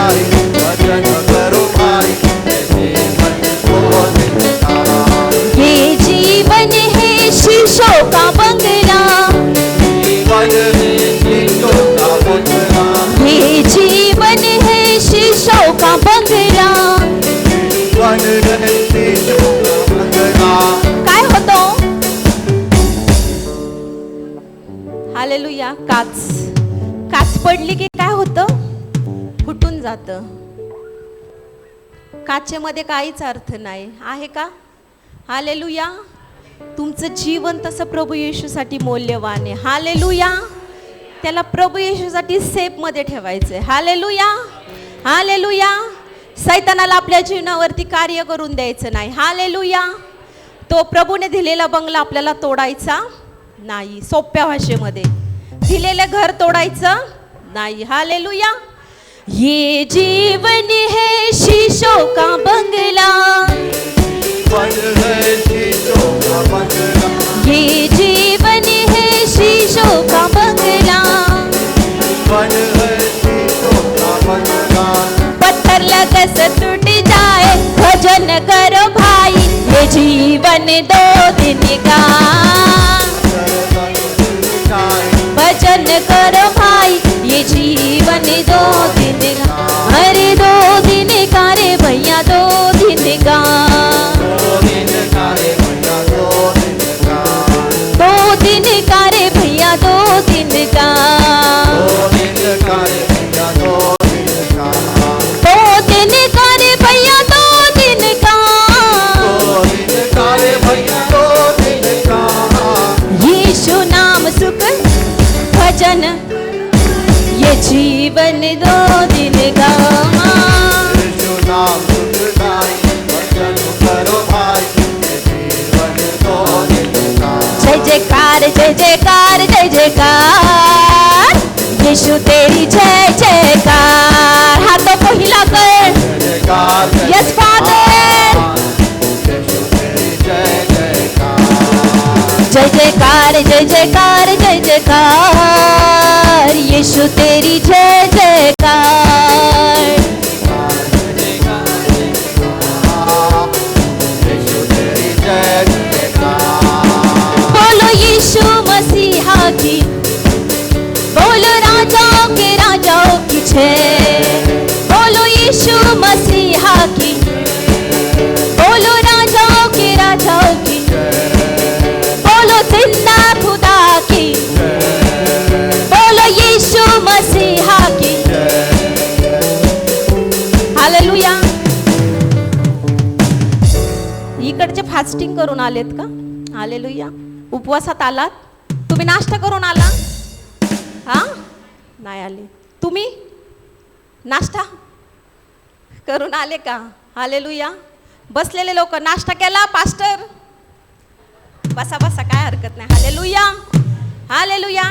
भाई, भजन करो भाई, जीवन दो दिन का। ये जीवन है शीशों का बंगला, जीवन है शीशों का बंगला, ये जीवन है शीशों का बंगला। जीवन है शीशों का बंगला। काय होतो? हालेलुया. काच पडली की काय होतं? फुटून जातं. काचेमध्ये काहीच अर्थ नाही आहे का? हालेलुया. तुमचं जीवन तसं प्रभू येशूसाठी मौल्यवान आहे. हालेलुया. त्याला प्रभू येशूसाठी सेफ मध्ये ठेवायचंय. हालेलुया. हालेलुया. सैतानाला आपल्या जीवनावरती कार्य करून द्यायचं नाही. हालेलुया. तो प्रभूने दिलेला बंगला आपल्याला तोडायचा नाही. सोप्या भाषेमध्ये दिलेलं घर तोडायचं नाही. हालेलुया. ये जीवन है शीशों का बंगला, जीवन है शीशों का बंगला, ये जीवन है शीशों का बंगला। जीवन है शीशों का बंगला। पत्थर लगस टूट जाए, भजन करो भाई, ये जीवन दो दिन का। भजन करो भाई, ये जीवन दो दिन का। अरे दो दिन का रे भैया, दो दिन का। दो दिन का रे भैया, दो दिन का। दो दिन का रे भैया, दो दिन का। दो दिन का रे भैया, दो दिन का। दो दिन का रे भैया, दो दिन का। दो दिन का रे भैया, दो दिन का। यीशु नाम सुख भजन, ये जीवन दो दिन का। यीशु नाम सुखदाई, भजन करो भाई, ये जीवन दो दिन का। जय जयकार, जय जयकार, जय जयकार। यीशु तेरी जय जयकार। हाथों को हिला कर, जयकार यस फादर। यीशु तेरी जय जयकार। जय जयकार, जय जयकार, जय जयकार। यीशु तेरी जय जयकार। यीशु तेरी जय जयकार। बोलो यीशु मसीहा की, बोलो राजाओं के राजाओं की जय। बोलो यीशु मसीहा की, बोलो राजाओं के राजाओं की। बोलो जिंदा खुदा की, बोलो यीशु मसीहा की। हालेलुया. इकडचे फास्टिंग करून आलेत का? हालेलुया. उपवासात आलात? तुम्ही नाश्ता करून आला? हा, नाही आले. तुम्ही नाश्ता करून आले का? हालेलुया. बसलेले लोक नाश्ता केला? पास्टर बसा बसा, काय हरकत नाही. हालेलुया. हालेलुया.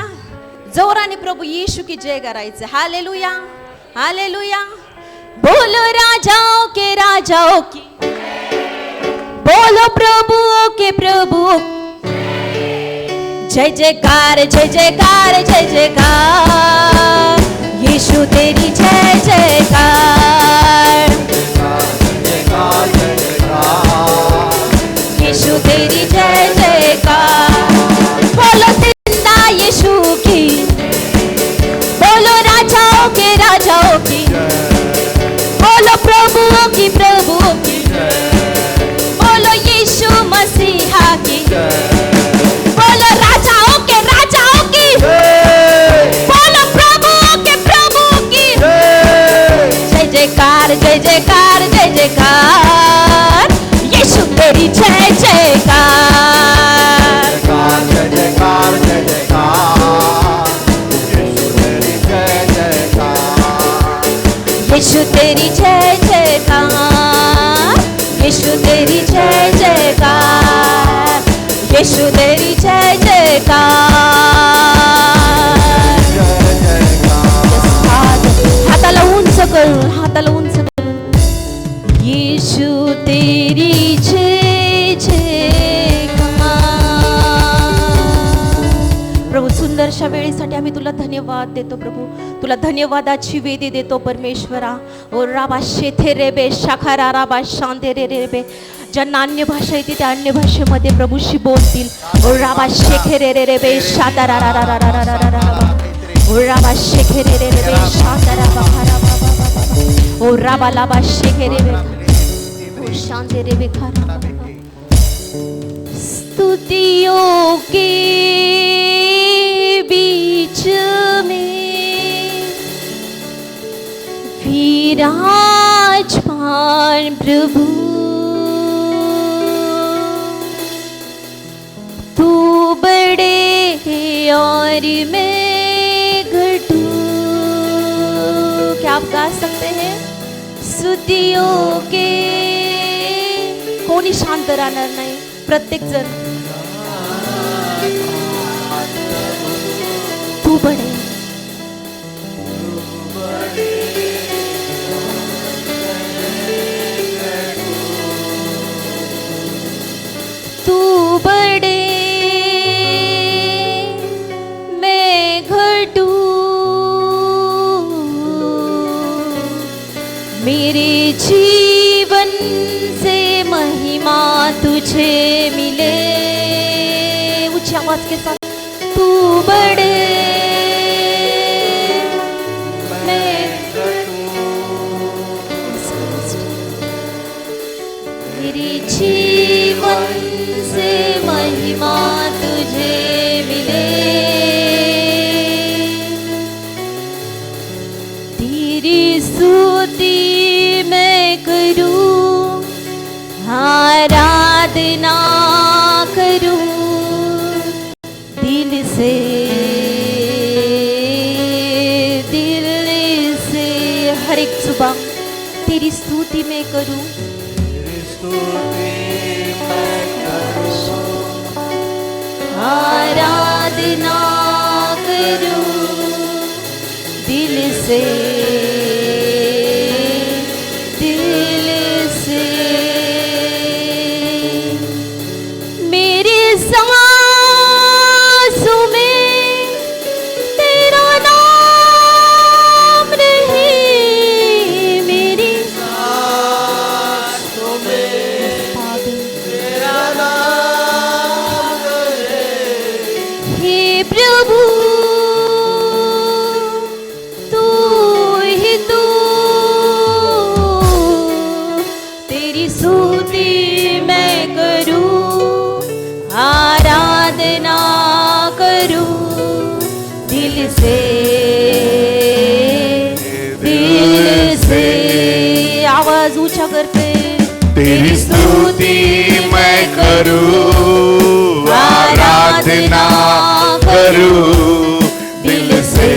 जोराने प्रभू येशू की जय करायचं. हालेलुया. हालेलुया. बोलो राजाओं के राजाओं की, बोलो प्रभुओं के प्रभु। जय जयकार, जय जयकार, जय जयकार। यीशु तेरी जय जयकार। यीशु तेरी जय जयकार। बोलो जिंदा यीशु की, बोलो राजाओं के राजाओं की, बोलो प्रभुओं की प्रभुओं की। बोलो यीशु मसीहा की, बोलो राजाओं के राजाओं की, बोलो प्रभुओं के प्रभुओं की। जय जयकार, जय जयकार, जय जयकार। यीशु तेरी जय जयकार। जय जयकार, जय जयकार। यीशु तेरी जय जयकार। यीशु तेरी जय जयकार। यीशु तेरी जय जयकार। यीशु तेरी जय जयकार। जय जयकार। हाताला उंच करून, हाताला उंच करून। यीशु तेरी जय जयकार. प्रभू सुंदरशा वेळी त्यासाठी आम्ही तुला धन्यवाद देतो प्रभू. तुला धन्यवादाची वेदी देतो परमेश्वरा. ओ राबा शेथे रेबे शाखारा राबा शांते रे रेबे. ज्यांना अन्य भाषा येते त्या अन्य भाषेमध्ये प्रभूशी बोलतील. ओ राबा शेखे रे रे रेबे शाता रा रा रा रा रा रा रा रा. ओ राबा शेखे रे रे रेबे शाता रा बा रा बा बा बा. ओ राबा लाबा शेखे रे ओ शांते रेबे खा रा बा. स्तुतियों के बीच में विराजमान प्रभु, तू बड़े और मैं घटू. क्या आप गा सकते हैं? स्तुतियों के. कोणी शांत राहणार नाही, प्रत्येक जण. तू बड़े तू बड़े मैं घटू. मेरे जीवन से महिमा तुझे मिले. ऊंची आवाज के साथ. तू बड़े मैं मेरे जीवन से महिमा तुझे मिले. तेरी स्तुति मैं करूं, आराधना करूं दिल से. हर एक सुबह तेरी स्तुति मैं करूं. आराधना करूं दिल से. मेरे सांसों में तेरा नाम रहे. मेरी सांसों में तेरा नाम रहे. हे प्रभु तू ही तू. तेरी स्तुति मैं करूं, आराधना करूं दिल से. आवाज ऊंचा करते. तेरी स्तुति मैं करूं, आराधना करूं दिल से.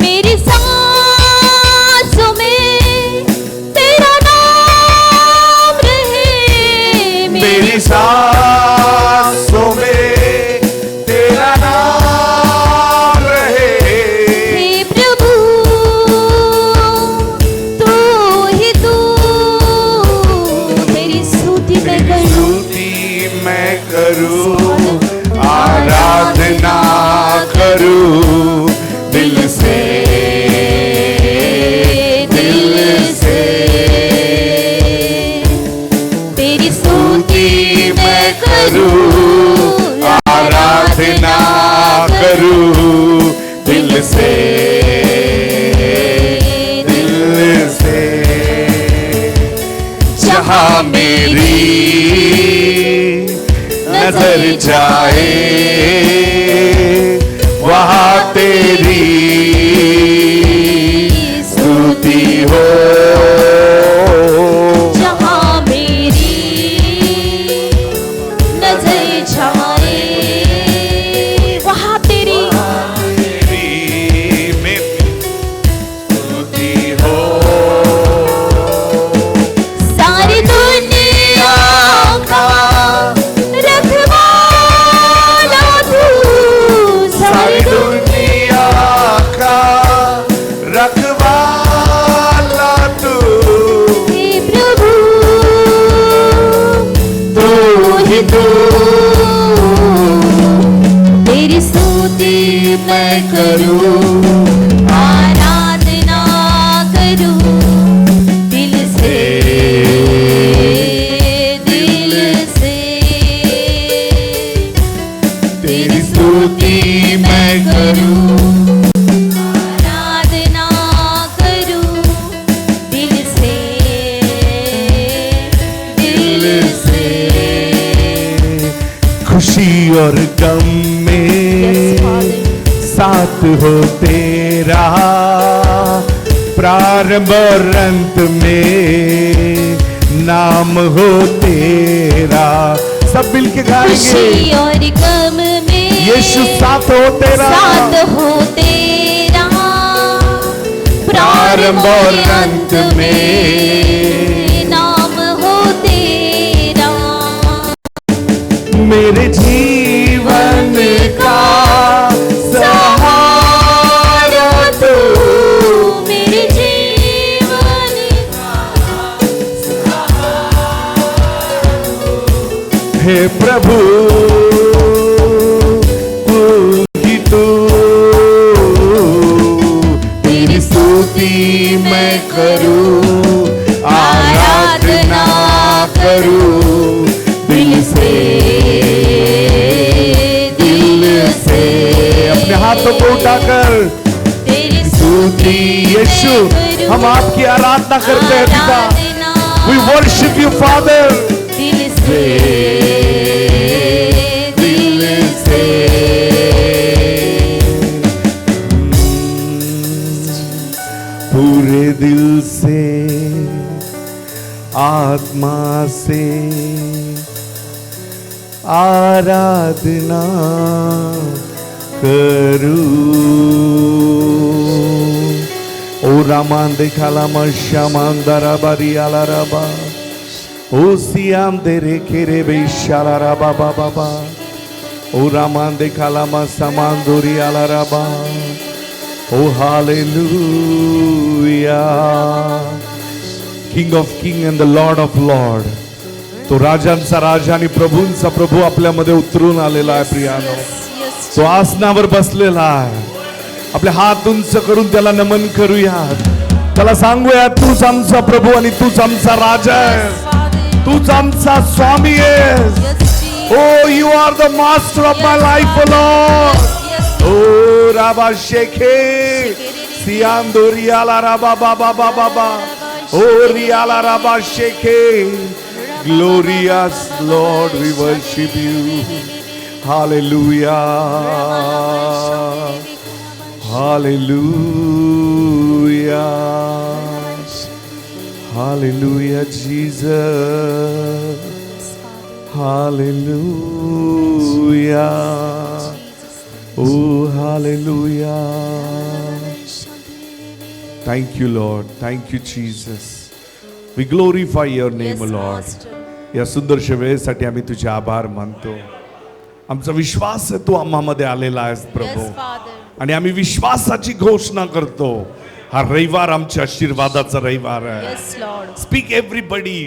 मेरी सांसों में तेरा नाम रहे. मेरी सांसों में तेरा नाम रहे. हे प्रभु तू ही तू. तेरी स्तुति मैं करूं, मैं करूं, आराधना करूं दिल से. तेरी स्तुति मैं करूं, आराधना करूं दिल से. जहां मेरी नजर जाए वहां तेरी स्तुति हो. जहां मेरी नजर जाए वहां तेरी स्तुति हो. सारी दुनिया का रखवाला तू. तेरी स्तुति मैं करूं आराधना करूं दिल से दिल से तेरी स्तुति मैं करूं आराधना करूं दिल से दिल से खुशी और गम में Yes, Father. साथ हो तेरा प्रारंभ और अंत में नाम हो तेरा। सब मिलके गाएंगे खुशी और गम में यीशु साथ हो तेरा साथ हो तेरा प्रारंभ और अंत में नाम हो तेरा मेरे जीवन का सहारा तू मेरे जीवन हे प्रभु तू ही तू तेरी स्तुति मैं करूं आराधना करूं दिल से दिल से। अपने हाथों को उठाकर तेरी स्तुति यीशु हम आपकी आराधना करते हैं पिता। We worship you Father दिल से दिल से। पूरे दिल से आत्मा से आराधना करूं ओ रामान देखा श्यामान दरा बारी आला रबा ओ सियाम दे रे खेरे बेशाला रबा बाबा ओ रामान देखा समान दोरी आला रबा oh hallelujah king of king and the lord of lord. तो राजांचा राजा आणि प्रभूंचा प्रभू आपल्यामध्ये उतरून आलेला आहे प्रियानो। तो आसनावर बसलेला आहे आपले हात उंच करून त्याला नमन करूया त्याला सांगूया तूच आमचा प्रभू आणि तूच आमचा राजा आहे तूच आमचा स्वामी आहेस oh you are the master of my life oh lord oh राबा शेखे सियाम दोरियाला राबा बाबा बाबा बाबा ओ रियाला राबा शेखे glorious Lord we worship you hallelujah hallelujah hallelujah Jesus hallelujah oh hallelujah thank you Lord thank you Jesus we glorify your name Yes, Lord Master. या सुंदरशा वेळेसाठी आम्ही तुझे आभार मानतो आमचा विश्वास आहे तू आम्हामध्ये आलेला आहेस प्रभू Yes, Father. आणि आम्ही विश्वासाची घोषणा करतो हा रविवार आमच्या आशीर्वादाचा रविवार आहे Yes, Lord. स्पीक एव्हरीबडी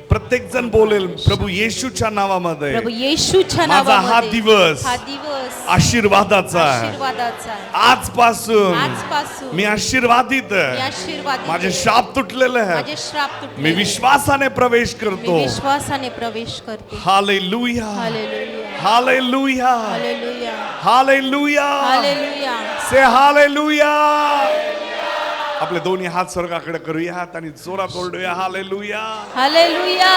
प्रत्येक जण बोलेल प्रभू येशूच्या नावामध्ये प्रभू येशूच्या माझा हा नावामध्ये दिवस हा दिवस आशीर्वादाचा आहे आशीर्वादाचा आहे. आजपासून आजपासून मी आशीर्वादित मी आहे आशीर्वादित माझे आहे. शाप तुटलेले माझे आहेत श्राप तुटले. मी विश्वासाने प्रवेश मी करतो विश्वासाने प्रवेश करते. Hallelujah hallelujah hallelujah hallelujah hallelujah hallelujah say hallelujah आपले दोन्ही हात स्वर्गाकडे करूयात आणि जोरात ओरडूया हालेलुया हालेलुया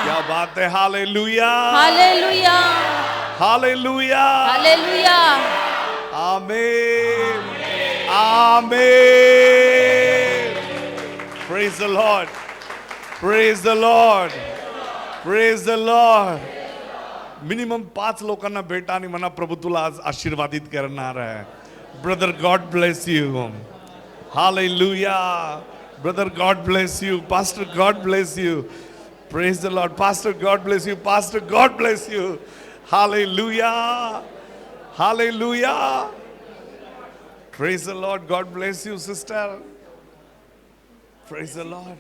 क्या बात है hallelujah hallelujah hallelujah hallelujah amen amen praise the lord praise the lord praise the Lord minimum 5 लोकांना भेटा आणि म्हणा प्रभू तुला आज आशीर्वादित करणार आहे brother God bless you Hallelujah. Brother, God bless you. Pastor, God bless you. Praise the Lord. Pastor, God bless you. Pastor, God bless you. Hallelujah. Hallelujah. Praise the Lord. God bless you, sister. Praise the Lord.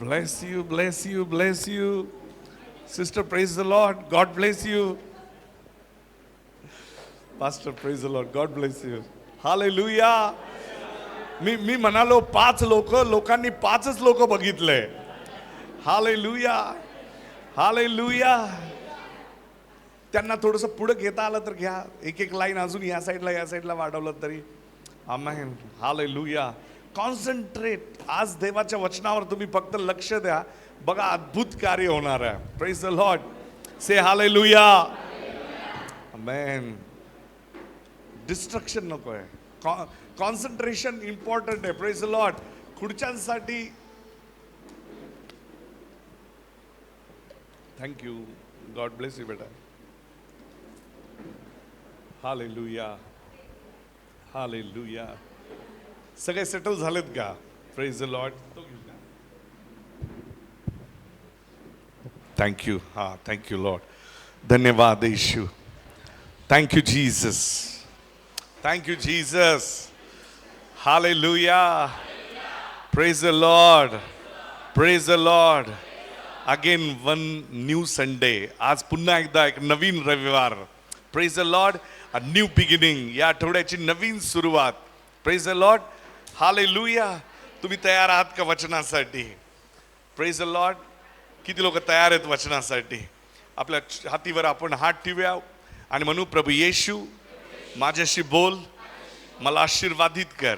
Bless you, bless you, bless you. Sister, praise the Lord. God bless you. Pastor praise the lord, God bless you. Hallelujah. मी म्हणालो 5 लोकांनी 5च लोक बघितले. Hallelujah, hallelujah. त्यांना थोडस पुढे घेता आलं तर घ्या, एक लाईन अजून या साईडला वाढवलं तरी. आमेन. हालेलुया. कॉन्सन्ट्रेट. आज देवाच्या वचनावर तुम्ही फक्त लक्ष द्या, बघा अद्भुत कार्य होणार आहे. Praise the lord. Say hallelujah. Amen. Destruction नको आहे, कॉन्सन्ट्रेशन इम्पॉर्टंट आहे. Praise the lord. खुर्च्यांसाठी थँक्यू, गॉड ब्लेस यू बेटा. Hallelujah, hallelujah. सगळे सेटल झालेत का? Praise the lord. थँक्यू. हा, थँक्यू लॉर्ड. धन्यवाद येशू. Thank you Jesus. Thank you Jesus. Hallelujah. Praise the lord. Praise the lord. Again one new Sunday. आज पुन्हा एकदा एक नवीन रविवार. Praise the lord. A new beginning. या आठवड्याची नवीन सुरुवात. Praise the Lord. हालेलुया. तुम्ही तयार आहात का वचनासाठी? Praise the Lord. किती लोक तयार आहेत वचनासाठी? आपल्या हातीवर आपण हात ठेवूया आणि म्हणू, प्रभू येशू माझ्याशी बोल, मला आशीर्वादित कर.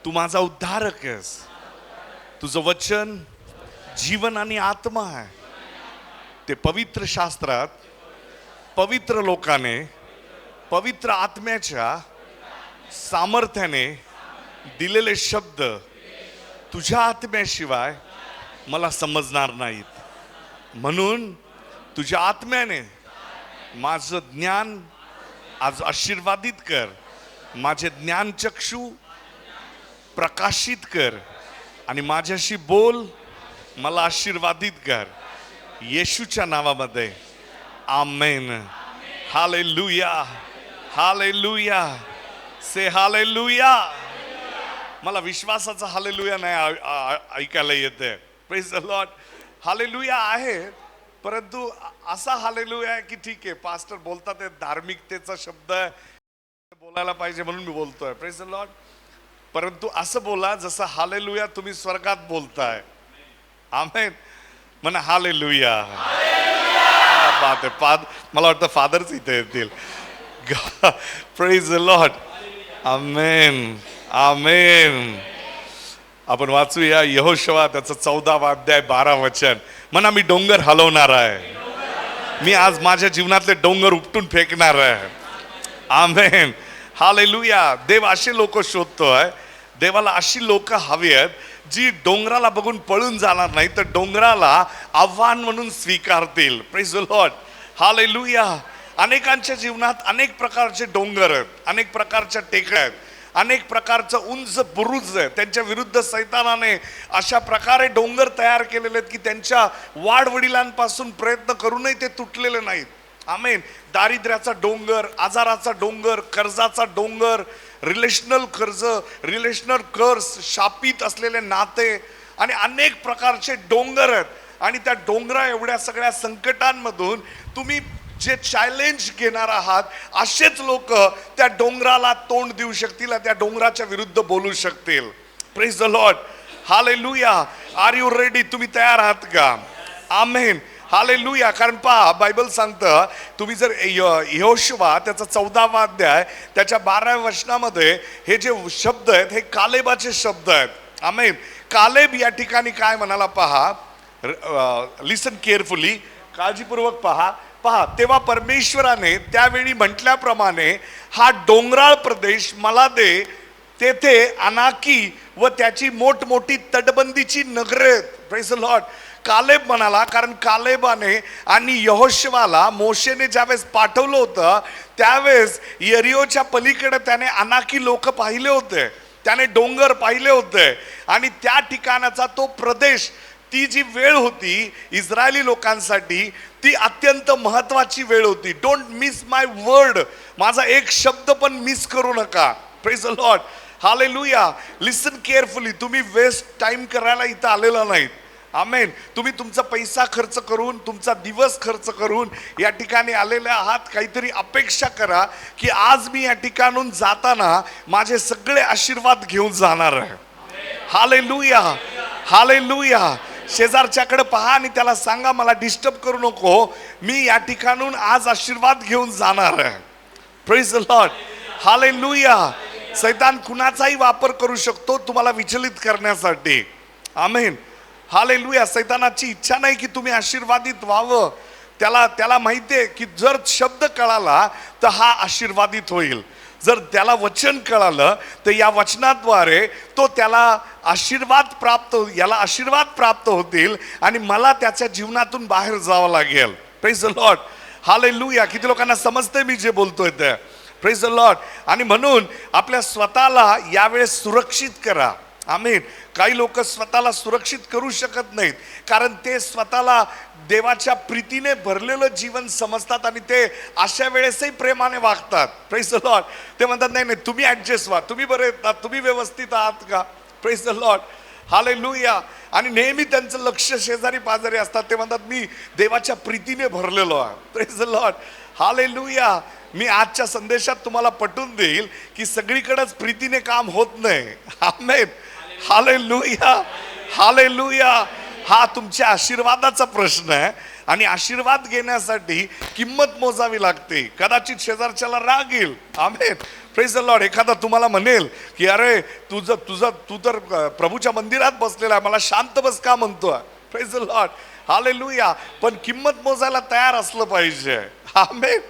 तू माझा उद्धारक आहेस. तुझं वचन जीवन आणि आत्मा आहे. ते पवित्र शास्त्रात पवित्र लोकाने पवित्र आत्म्याच्या सामर्थ्याने दिलेले शब्द तुझ्या आत्म्याशिवाय मला समजणार नाहीत. म्हणून तुझ्या आत्म्याने माझं ज्ञान आज आशीर्वादित कर. माझे ज्ञानचक्षु प्रकाशित कर आणि माझ्याशी बोल, मला आशीर्वादित कर. येशूच्या नावामध्ये आमेन. हालेलुया. हालेलुया. Say hallelujah. मला विश्वासाचा हालेलुया नाही ऐकायला येते. Praise the Lord. हालेलुया आहे, परंतु असा हालेलुया आहे की ठीक आहे, पास्टर बोलतात ते धार्मिकतेचा शब्द आहे, बोलायला पाहिजे म्हणून मी बोलतोय. Praise the Lord. परंतु असं बोला जसं हालेलुया तुम्ही स्वर्गात बोलताय. आमेन. म्हणा हालेलुया. बात आहे. मला वाटतं फादरच इथे येतील. Praise the lord. Amen. Amen. आपण वाचूया यहोशुआ त्याचं 14वा अध्याय 12 वचन. म्हणा, मी डोंगर हलवणार आहे. मी आज माझ्या जीवनातले डोंगर उपटून फेकणार आहे. आमेन. हालेलुया. देव असे लोक शोधतोय. देवाला अशी लोक हवी आहेत जी डोंगराला बघून पळून जाणार नाही, तर डोंगराला आव्हान म्हणून स्वीकारतील. Praise the Lord. हालेलुया. अनेकांच्या जीवनात अनेक प्रकारचे डोंगर आहेत, अनेक प्रकारच्या टेकड्या आहेत, अनेक प्रकारचं उंच बुरुज आहे. त्यांच्या विरुद्ध सैतानाने अशा प्रकारे डोंगर तयार केलेले आहेत की त्यांच्या वाडवडिलांपासून प्रयत्न करूनही ते तुटलेले नाहीत. आमेन. दारिद्र्याचा डोंगर, आजाराचा डोंगर, कर्जाचा डोंगर, रिलेशनल कर्ज, रिलेशनल कर्ज, शापित असलेले नाते आणि अनेक प्रकारचे डोंगर आहेत. आणि त्या डोंगरा एवढ्या सगळ्या संकटांमधून तुम्ही जे चॅलेंज घेणार आहात, असेच लोक त्या डोंगराला तोंड देऊ शकतील, त्या डोंगराच्या विरुद्ध बोलू शकतील. Praise the Lord. Hallelujah. Are you ready? तुम्ही तयार आहात का? आमेन. हालेलुया. कारण पहा, बायबल सांगतं, तुम्ही जर यहोशुआ त्याचा 14वा अध्याय त्याच्या 12व्या वचनामध्ये हे जे शब्द आहेत हे कालेबाचे शब्द आहेत. आमेन. कालेब या ठिकाणी काय म्हणाला पहा. लिसन केअरफुली. काळजीपूर्वक पहा. तेव्हा परमेश्वराने त्यावेळी म्हटल्याप्रमाणे हा डोंगराळ प्रदेश मला दे, तेथे अनाकी व त्याची मोठमोठी तटबंदीची नगरे आहेत. Praise the Lord. कालेब म्हणाला, कारण कालेबाने आणि यहोशुआला मोशेने ज्यावेळेस पाठवलं होतं त्यावेळेस यरियोच्या पलीकडे त्याने अनाकी लोक पाहिले होते, त्याने डोंगर पाहिले होते आणि त्या ठिकाणाचा तो प्रदेश, ती जी वेळ होती इस्रायली लोकांसाठी ती अत्यंत महत्वाची वेळ होती. Don't miss my word. माझा एक शब्द पण मिस करू नका. Praise the Lord. Hallelujah. Listen carefully. तुम्ही वेस्ट टाइम करायला इथं आलेला नाहीत. आमेन. तुम्ही तुमचा पैसा खर्च करून, तुमचा दिवस खर्च करून या ठिकाणी आलेले आहात. काहीतरी अपेक्षा करा की आज मी या ठिकाणून जाताना माझे सगळे आशीर्वाद घेऊन जाणार आहे. Hallelujah, hallelujah. शेजारच्याकडे पहा आणि त्याला सांगा, मला डिस्टर्ब करू नको, मी या ठिकाणून आज आशीर्वाद घेऊन जाणार आहे. Praise the Lord, hallelujah. सैतान कुणाचाही वापर करू शकतो तुम्हाला विचलित करण्यासाठी. आमेन, हालेलुया. सैतानाची इच्छा नाही की तुम्ही आशीर्वादित व्हावं. त्याला माहितीये की जर शब्द कळाला तर हा आशीर्वादित होईल. जर त्याला वचन कळालं तर या वचनाद्वारे तो त्याला आशीर्वाद प्राप्त होतील आणि मला त्याच्या जीवनातून बाहेर जावं लागेल. Praise the Lord, hallelujah. किती लोकांना समजते मी जे बोलतोय ते? Praise the lord. आणि म्हणून आपल्या स्वतःला यावेळेस सुरक्षित करा. आमीन. काही लोक स्वतःला सुरक्षित करू शकत नाहीत कारण ते स्वतःला देवाच्या प्रीतीने भरलेलं जीवन समजतात आणि ते अशा वेळेसही प्रेमाने वागतात. Praise the Lord. ते म्हणतात नाही नाही, तुम्ही ऍडजस्ट व्हा, तुम्ही बरे आहेत, तुम्ही व्यवस्थित आहात का? Praise the Lord, hallelujah. आणि नेहमी त्यांचं लक्ष शेजारी पाजारी असतात. ते म्हणतात मी देवाच्या प्रीतीने भरलेलो आहे. Praise the Lord, hallelujah. मी आजच्या संदेशात तुम्हाला पटवून देईल की सगळीकडेच प्रीतीने काम होत नाही. आमेन, हालेलुया, हालेलुया. हा तुमच्या आशीर्वादाचा प्रश्न आहे आणि आशीर्वाद घेण्यासाठी किंमत मोजावी लागते. कदाचित शेजारच्याला राग येईल. आमेन, प्रेज द लॉर्ड. एखादा तुम्हाला म्हणेल की अरे तू तर प्रभूच्या मंदिरात बसलेला आहे, मला शांत बस का म्हणतोय? Praise the Lord, hallelujah. पण किंमत मोजायला तयार असलं पाहिजे. आमेन,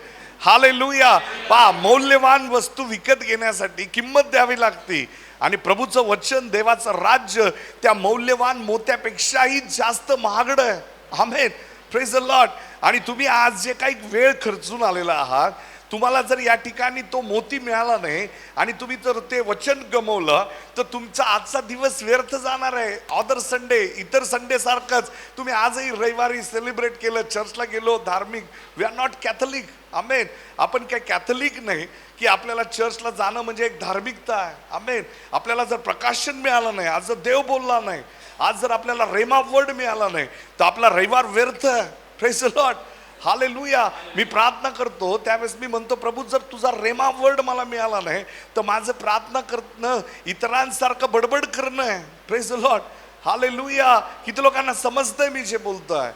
हालेलुया. पहा, मौल्यवान वस्तू विकत घेण्यासाठी किंमत द्यावी लागते आणि प्रभूचं वचन, देवाचं राज्य त्या मौल्यवान मोत्यापेक्षाही जास्त महागडं आहे. Amen, praise the lord. आणि तुम्ही आज जे काही वेळ खर्चून आलेला आहात, तुम्हाला जर या ठिकाणी तो मोती मिळाला नाही आणि तुम्ही जर ते वचन गमवलं तर तुमचा आजचा दिवस व्यर्थ जाणार आहे. अदर संडे, इतर संडे सारखंच तुम्ही आजही रविवारी सेलिब्रेट केलं, चर्चला गेलो, धार्मिक. We are not Catholic. Amen. आपण काय कॅथलिक नाही की आपल्याला चर्चला जाणं म्हणजे एक धार्मिकता आहे. आमेन. आपल्याला जर प्रकाशन मिळालं नाही, आज जर देव बोलला नाही, आज जर आपल्याला रेमा वर्ड मिळाला नाही तर आपला रविवार व्यर्थ आहे. Praise the Lord, hallelujah. मी प्रार्थना करतो त्यावेळेस मी म्हणतो, प्रभू जर तुझा रेमा वर्ड मला मिळाला नाही तर माझं प्रार्थना करणं इतरांसारखं बडबड करणं आहे. Praise the Lord, hallelujah. किती लोकांना समजतंय मी जे बोलतोय?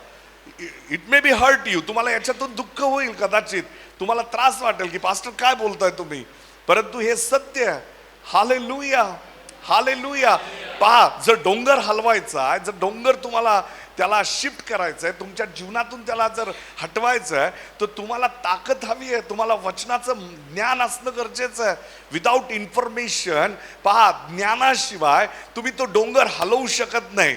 It may be hurt you. तुम्हाला याच्यातून दुःख होईल, कदाचित तुम्हाला त्रास वाटेल की पास्टर काय बोलताय तुम्ही, परंतु हे सत्य आहे. Hallelujah, hallelujah. पहा, जर डोंगर हलवायचा आहे, जर डोंगर तुम्हाला त्याला शिफ्ट करायचं आहे, तुमच्या जीवनातून त्याला जर हटवायचं आहे तर तुम्हाला ताकद हवी आहे, तुम्हाला वचनाचं ज्ञान असणं गरजेचं आहे. विदाऊट इन्फॉर्मेशन, पहा, ज्ञानाशिवाय तुम्ही तो डोंगर हलवू शकत नाही.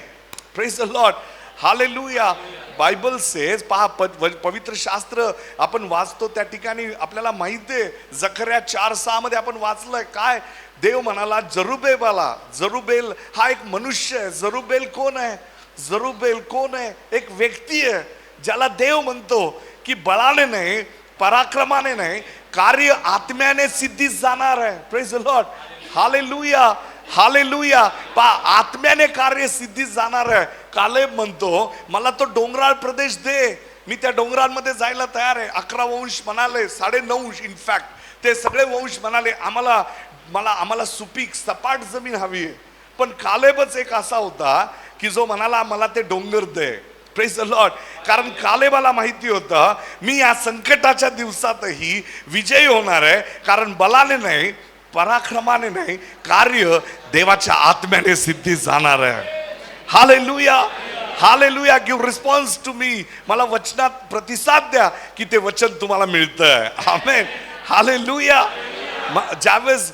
Praise the Lord, hallelujah. Bible says, पहा, पवित्र शास्त्र आपण वाचतो त्या ठिकाणी आपल्याला माहिती आहे, जकर्या 4:6 मध्ये आपण वाचलंय काय देव म्हणाला जरुबेबाला. जरुबेल हा एक मनुष्य आहे. जरुबेल कोण आहे? जरुबेल कोण आहे? एक व्यक्ती आहे ज्याला देव म्हणतो की बळाने नाही, पराक्रमाने नाही, कार्य आत्म्याने सिद्धीस जाणार आहे. Praise the Lord, hallelujah, hallelujah. पहा, आत्म्याने कार्य सिद्धीस जाणार आहे. कालेब म्हणतो मला तो डोंगराळ प्रदेश दे, मी त्या डोंगरांमध्ये जायला तयार आहे. 11 वंश म्हणाले, 9.5 इनफॅक्ट ते सगळे वंश म्हणाले आम्हाला सुपीक सपाट जमीन हवी आहे. पण कालेबच एक असा होता की जो म्हणाला मला ते डोंगर दे. Praise the Lord. कारण कालेबाला माहिती होतं मी या संकटाच्या दिवसातही विजयी होणार आहे, कारण बलाने नाही, पराक्रमाने नाही, कार्य देवाच्या आत्म्याने सिद्धी जाणार आहे. Hallelujah, hallelujah. Give response to me. मला वचनात प्रतिसाद द्या की ते वचन तुम्हाला मिळतंय. Amen, hallelujah. ज्यावेळेस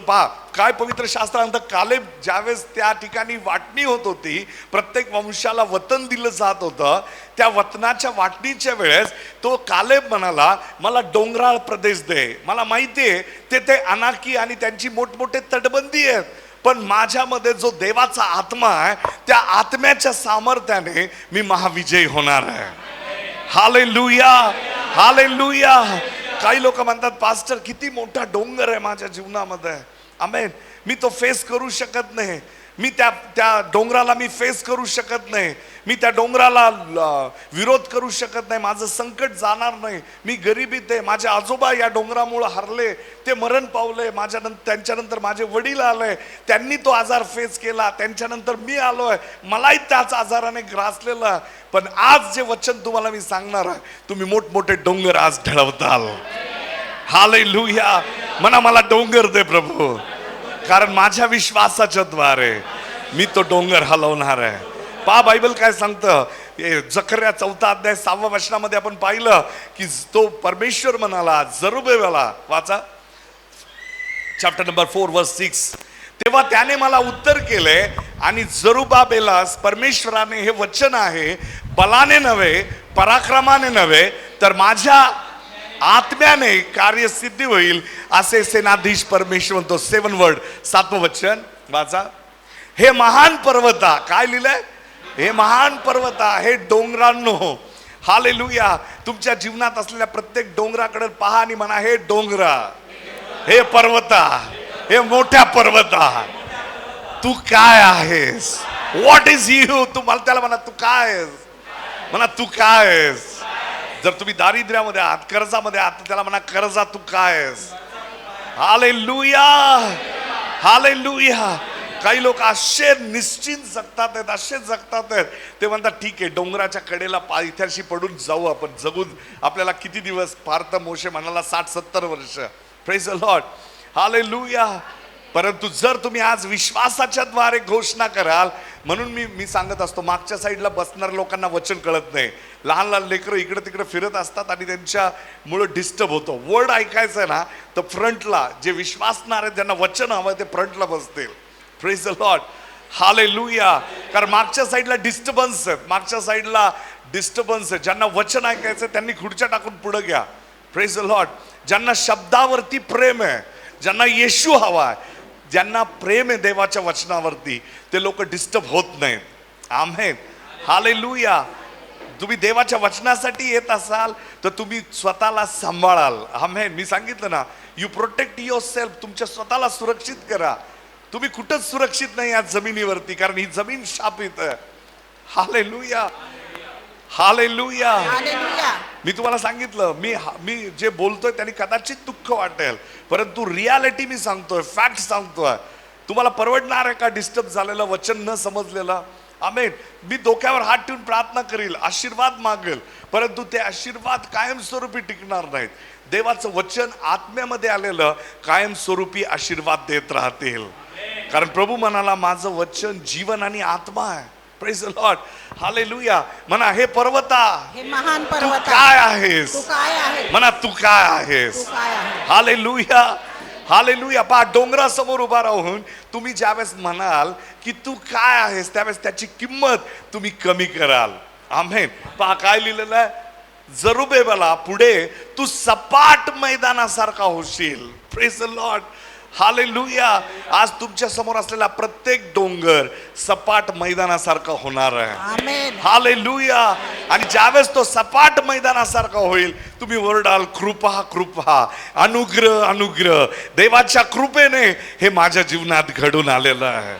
पहा काय पवित्र शास्त्रांत, कालेब ज्यावेळेस त्या ठिकाणी वाटणी होत होती, प्रत्येक वंशाला वतन दिलं जात होतं, त्या वतनाच्या वाटणीच्या वेळेस तो कालेब म्हणाला मला डोंगराळ प्रदेश दे. मला माहिती आहे तेथे अनाकी आणि त्यांची मोठमोठे तटबंदी आहेत, पण माझ्यामध्ये जो देवाचा आत्मा आहे त्या आत्म्याच्या सामर्थ्याने मी महाविजयी होणार आहे. Hallelujah, hallelujah. काही लोक म्हणतात पास्टर किती मोठा डोंगर आहे माझ्या जीवनामध्ये. आमेन, मी तो फेस करू शकत नाही. मी त्या डोंगराला मी फेस करू शकत नाही, मी त्या डोंगराला विरोध करू शकत नाही, माझं संकट जाणार नाही, मी गरिबीत आहे, माझे आजोबा या डोंगरामुळे हरले, ते मरण पावले, त्यांच्यानंतर माझे वडील आले, त्यांनी तो आजार फेस केला, त्यांच्यानंतर मी आलोय, मलाही त्याच आजाराने ग्रासलेला. पण आज जे वचन तुम्हाला मी सांगणार आहे, तुम्ही मोठमोठे डोंगर आज ढळवताल. हालेलुया. म्हणा मला डोंगर दे प्रभू, कारण माझ्या विश्वासाच्या द्वारे मी तो डोंगर हलवणार आहे. पहा बायबल काय सांगतं, जकर्या 4 अध्याय 6 वचनामध्ये आपण पाहिलं की तो परमेश्वर म्हणाला जरुब्बाबेला, वाचा चॅप्टर नंबर 4 वर्स 6, तेव्हा त्याने मला उत्तर केले आणि जरुब्बाबेलास परमेश्वराने हे वचन आहे, बलाने नव्हे पराक्रमाने नव्हे तर माझ्या आत्म्याने कार्यसिद्धी होईल असे सेनाधीश परमेश्वर म्हणतो. 7 वर्ड 7वं वचन वाचा. हे महान पर्वता, काय लिहिलंय, हे महान पर्वता, हे डोंगरांनो, हालेलुया. तुमच्या जीवनात असलेल्या प्रत्येक डोंगराकडे पहा आणि म्हणा, हे डोंगरा, हे पर्वता, हे मोठ्या पर्वता, तू काय आहेस, व्हॉट इज यू. तुम्हाला त्याला म्हणा तू काय आहेस, म्हणा तू काय आहेस. जर तुम्ही दारिद्र्यामध्ये आहात, कर्जामध्ये आहात, त्याला म्हणा कर्जा तू काय आहेस. Hallelujah, hallelujah. काही लोक असे निश्चिंत जगतात आहेत, असे जगतात आहेत, ते म्हणतात ठीक आहे डोंगराच्या कडेला पायथ्याशी पडून जाऊ आपण, जगून आपल्याला किती दिवस, फार तर मोशे म्हणाला 60-70 वर्ष. Praise the Lord, hallelujah. परंतु जर तुम्ही आज विश्वासाच्या द्वारे घोषणा कराल, म्हणून मी सांगत असतो, मागच्या साईडला बसणाऱ्या लोकांना वचन कळत नाही. लहान लहान लेकरं इकडे तिकडे फिरत असतात आणि त्यांच्यामुळे डिस्टर्ब होतो. वर्ड ऐकायचं ना तर फ्रंटला जे विश्वासणार आहेत, ज्यांना वचन हवं ते फ्रंटला बसतील. Praise the Lord, hallelujah. कारण मागच्या साईडला डिस्टर्बन्स आहेत, मागच्या साईडला डिस्टर्बन्स आहे. ज्यांना वचन ऐकायचं त्यांनी खुर्च्या टाकून पुढे घ्या. Praise the Lord. ज्यांना शब्दावरती प्रेम आहे, ज्यांना येशू हवा आहे, ज्यांना प्रेम आहे देवाच्या वचनावरती, ते लोक डिस्टर्ब होत नाहीत. आमेन, हालेलुया. तुम्ही देवाच्या वचनासाठी येत असाल तर तुम्ही स्वतःला सांभाळाल. आमेन. मी सांगितलं ना, यू प्रोटेक्ट युअर सेल्फ. तुमच्या स्वतःला सुरक्षित करा. तुम्ही कुठंच सुरक्षित नाही या जमिनीवरती, कारण ही जमीन शापित आहे. Hallelujah, hallelujah. मी तुम्हाला सांगितलं, मी जे बोलतोय त्यांनी कदाचित दुःख वाटेल, परंतु रियालिटी मी सांगतोय, फॅक्ट सांगतोय. तुम्हाला परवडणार आहे का डिस्टर्ब झालेलं वचन न समजलेलं? आमेन. मी डोक्यावर हात ठेवून प्रार्थना करील, आशीर्वाद मागेल, परंतु ते आशीर्वाद कायमस्वरूपी टिकणार नाहीत. देवाचं वचन आत्म्यामध्ये आलेलं कायमस्वरूपी आशीर्वाद देत राहतील. कारण प्रभू म्हणाला माझं वचन जीवन आणि आत्मा आहे. Praise the Lord, hallelujah. म्हणा हे पर्वता, हे महान तू पर्वता, काय आहेस, तू काय आहे, म्हणा तू काय आहेस. तू काय आहे. Hallelujah, hallelujah. पहा, डोंगरासमोर उभा राहून तुम्ही ज्यावेळेस म्हणाल की तू काय आहेस, त्यावेळेस त्याची किंमत तुम्ही कमी कराल. आमेन. पहा काय लिहिलेलं आहे, जरुब्बाबेला पुढे तू सपाट मैदानासारखा होशील. Praise the Lord, hallelujah. आज तुमच्या समोर असलेला प्रत्येक डोंगर सपाट मैदानासारखा होणार आहे. आमेन. हालेलुया. आणि ज्यावेळेस तो सपाट मैदानासारखा होईल, तुम्ही ओरडाल कृपा कृपा, अनुग्रह अनुग्रह. देवाच्या कृपेने हे माझ्या जीवनात घडून आलेलं आहे.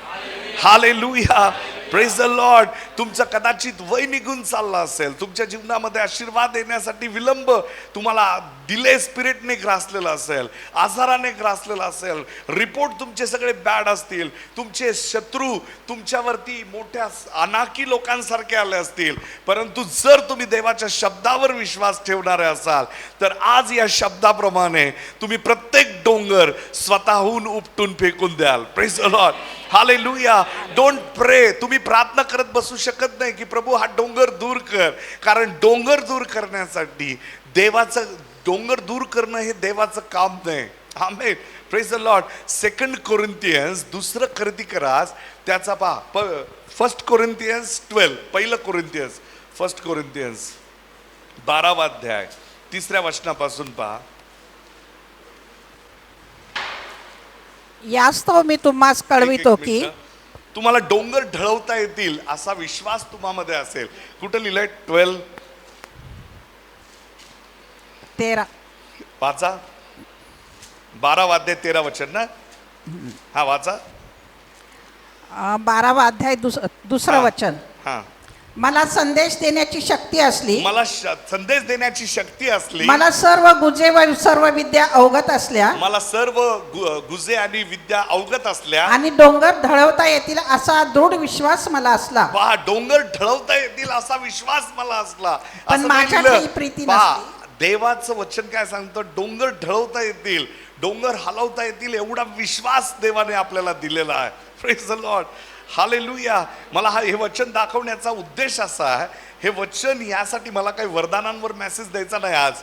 Hallelujah, praise the Lord. तुमचं कदाचित वय निघून चाललं असेल, तुमच्या जीवनामध्ये आशीर्वाद येण्यासाठी विलंब, तुम्हाला डिले स्पिरिटने ग्रासलेला असेल, आजाराने ग्रासलेला असेल, रिपोर्ट तुमचे सगळे बॅड असतील, तुमचे शत्रू तुमच्यावरती मोठ्या अनाकी लोकांसारखे आले असतील, परंतु जर तुम्ही देवाच्या शब्दावर विश्वास ठेवणारे असाल तर आज या शब्दाप्रमाणे तुम्ही प्रत्येक डोंगर स्वतःहून उपटून फेकून द्याल. Praise the Lord, hallelujah. Don't प्रे. तुम्ही प्रार्थना करत बसू शकत नाही की प्रभू हा डोंगर दूर कर, कारण डोंगर दूर करण्यासाठी देवाचं, डोंगर दूर करणं हे देवाचं काम नाही. Amen. Praise the lord. 2 Corinthians 2 Corinthians त्याचा पहा 1 कोरिंथियन्स 12, 1 कोरिंथियन्स 1 कोरिंथियन्स 12 अध्याय 3 वचनापासून पहा. यास्तव मी तुम्हास कळवितो की तुम्हाला डोंगर ढळवता येतील असा विश्वास तुम्हामध्ये असेल. कुठं लिहिलंय? 12:13. वाचा. 12 अध्याय 13 वचन ना? हा वाचा. 12वा अध्याय दुसरं वचन. हा. मला संदेश देण्याची शक्ती असली, मला संदेश देण्याची शक्ती असली, मला सर्व गुजे व सर्व विद्या अवगत असल्या, मला सर्व गुजे आणि विद्या अवगत असल्या, आणि डोंगर ढळवता येतील असा दृढ विश्वास मला असला, पहा डोंगर ढळवता येतील असा विश्वास मला असला, पण असं माझ्यात लिहिलं. ही प्रीती पहा, नसली. देवाचं वचन काय सांगतं, डोंगर ढळवता येतील, डोंगर हलवता येतील एवढा विश्वास देवाने आपल्याला दिलेला आहे. Praise the Lord, hallelujah. मला हे वचन दाखवण्याचा उद्देश असा आहे, हे वचन यासाठी मला काही वरदानांवर मेसेज द्यायचा नाही आज.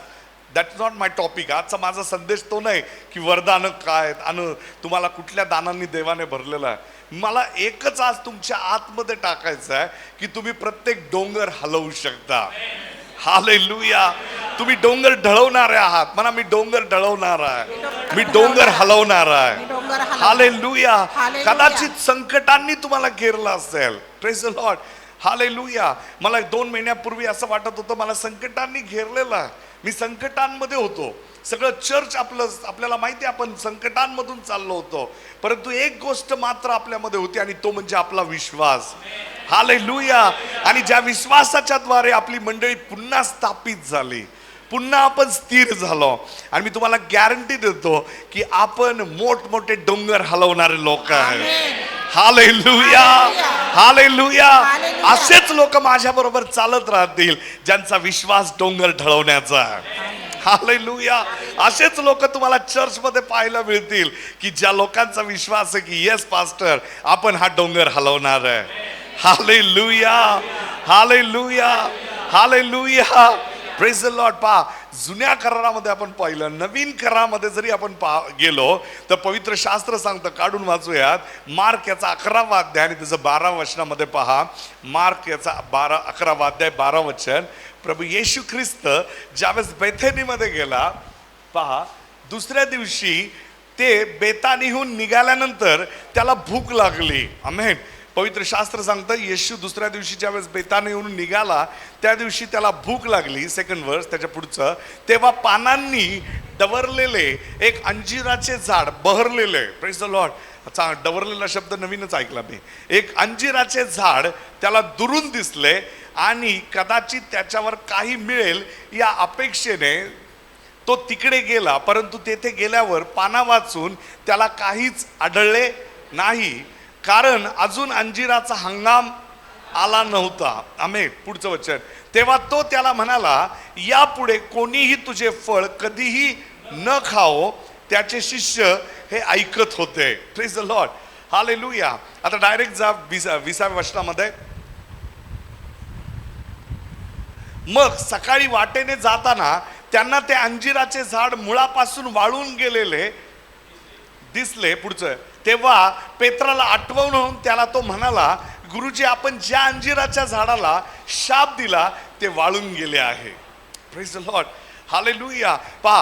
That is not my topic. आजचा माझा संदेश तो नाही की वरदान काय आणि तुम्हाला कुठल्या दानांनी देवाने भरलेला आहे. मला एकच आज तुमच्या आतमध्ये टाकायचं आहे की तुम्ही प्रत्येक डोंगर हलवू शकता. हालेलुया. तुम्ही डोंगर ढळवणारे आहात. म्हणा मी डोंगर ढळवणार आहे, मी डोंगर हलवणार आहे. हालेलुया. कदाचित संकटांनी तुम्हाला घेरलं असेल. Praise the Lord, hallelujah. मला 2 महिन्यापूर्वी असं वाटत होतं मला संकटांनी घेरलेलं आहे, मी संकटांमध्ये होतो. सगळं चर्च आपल्याला माहिती आहे, आपण संकटांमधून चाललो होतो. परंतु एक गोष्ट मात्र आपल्यामध्ये होती आणि तो म्हणजे आपला विश्वास. हालेलुया. आणि ज्या विश्वासाच्या द्वारे आपली मंडळी पुन्हा स्थापित झाली, पुन्हा आपण स्थिर झालो. आणि मी तुम्हाला गॅरंटी देतो की आपण मोठमोठे डोंगर हलवणारे लोक आहेत. Hallelujah, hallelujah. असेच लोक माझ्या बरोबर चालत राहतील ज्यांचा विश्वास डोंगर ढळवण्याचा आहे. हालेलुया. असेच लोक तुम्हाला चर्च मध्ये पाहायला मिळतील की ज्या लोकांचा विश्वास आहे की येस पास्टर आपण हा डोंगर हलवणार आहे. Hallelujah, hallelujah, hallelujah. Praise the lord. पहा, जुन्या करारामध्ये आपण पाहिलं, नवीन करारामध्ये जरी आपण गेलो तर पवित्र शास्त्र सांगतं, काढून वाचूयात, मार्क याचा 11वा अध्याय आणि त्याचं 12 वचनामध्ये पहा. मार्क याचा 11वा अध्याय 12 वचन. प्रभू येशू ख्रिस्त ज्यावेळेस बेथेनीमध्ये गेला, पहा, दुसऱ्या दिवशी ते बेतानीहून निघाल्यानंतर त्याला भूक लागली. आमेन. पवित्र शास्त्र सांगतं येशू दुसऱ्या दिवशी ज्यावेळेस बेतानीहून निघाला त्या दिवशी त्याला भूक लागली. 2nd वर्स त्याच्या पुढचं. तेव्हा पानांनी डवरलेले एक अंजिराचे झाड, बहरलेले, प्रेज द लॉर्ड, डवरलेला शब्द नवीनच ऐकला मी. एक अंजिराचे झाड त्याला दुरून दिसले आणि कदाचित त्याच्यावर काही मिळेल या अपेक्षेने तो तिकडे गेला. परंतु तेथे गेल्यावर पाना वाचून त्याला काहीच आढळले नाही, कारण अजून अंजिराचा हंगाम आला नव्हता. आमेन. पुढचं वचन. तेव्हा तो त्याला म्हणाला, यापुढे कोणीही तुझे फळ कधीही न खाओ. त्याचे शिष्य हे ऐकत होते. Praise the Lord, hallelujah. आता डायरेक्ट जा 20व्या वचनामध्ये. मग सकाळी वाटेने जाताना त्यांना ते अंजिराचे झाड मुळापासून वाळून गेलेले दिसले. पुढचं. तेव्हा पेत्राला आठवण होऊन त्याला तो म्हणाला, गुरुजी आपण ज्या अंजिराच्या झाडाला शाप दिला ते वाळून गेले आहे. Praise the Lord, hallelujah. पहा,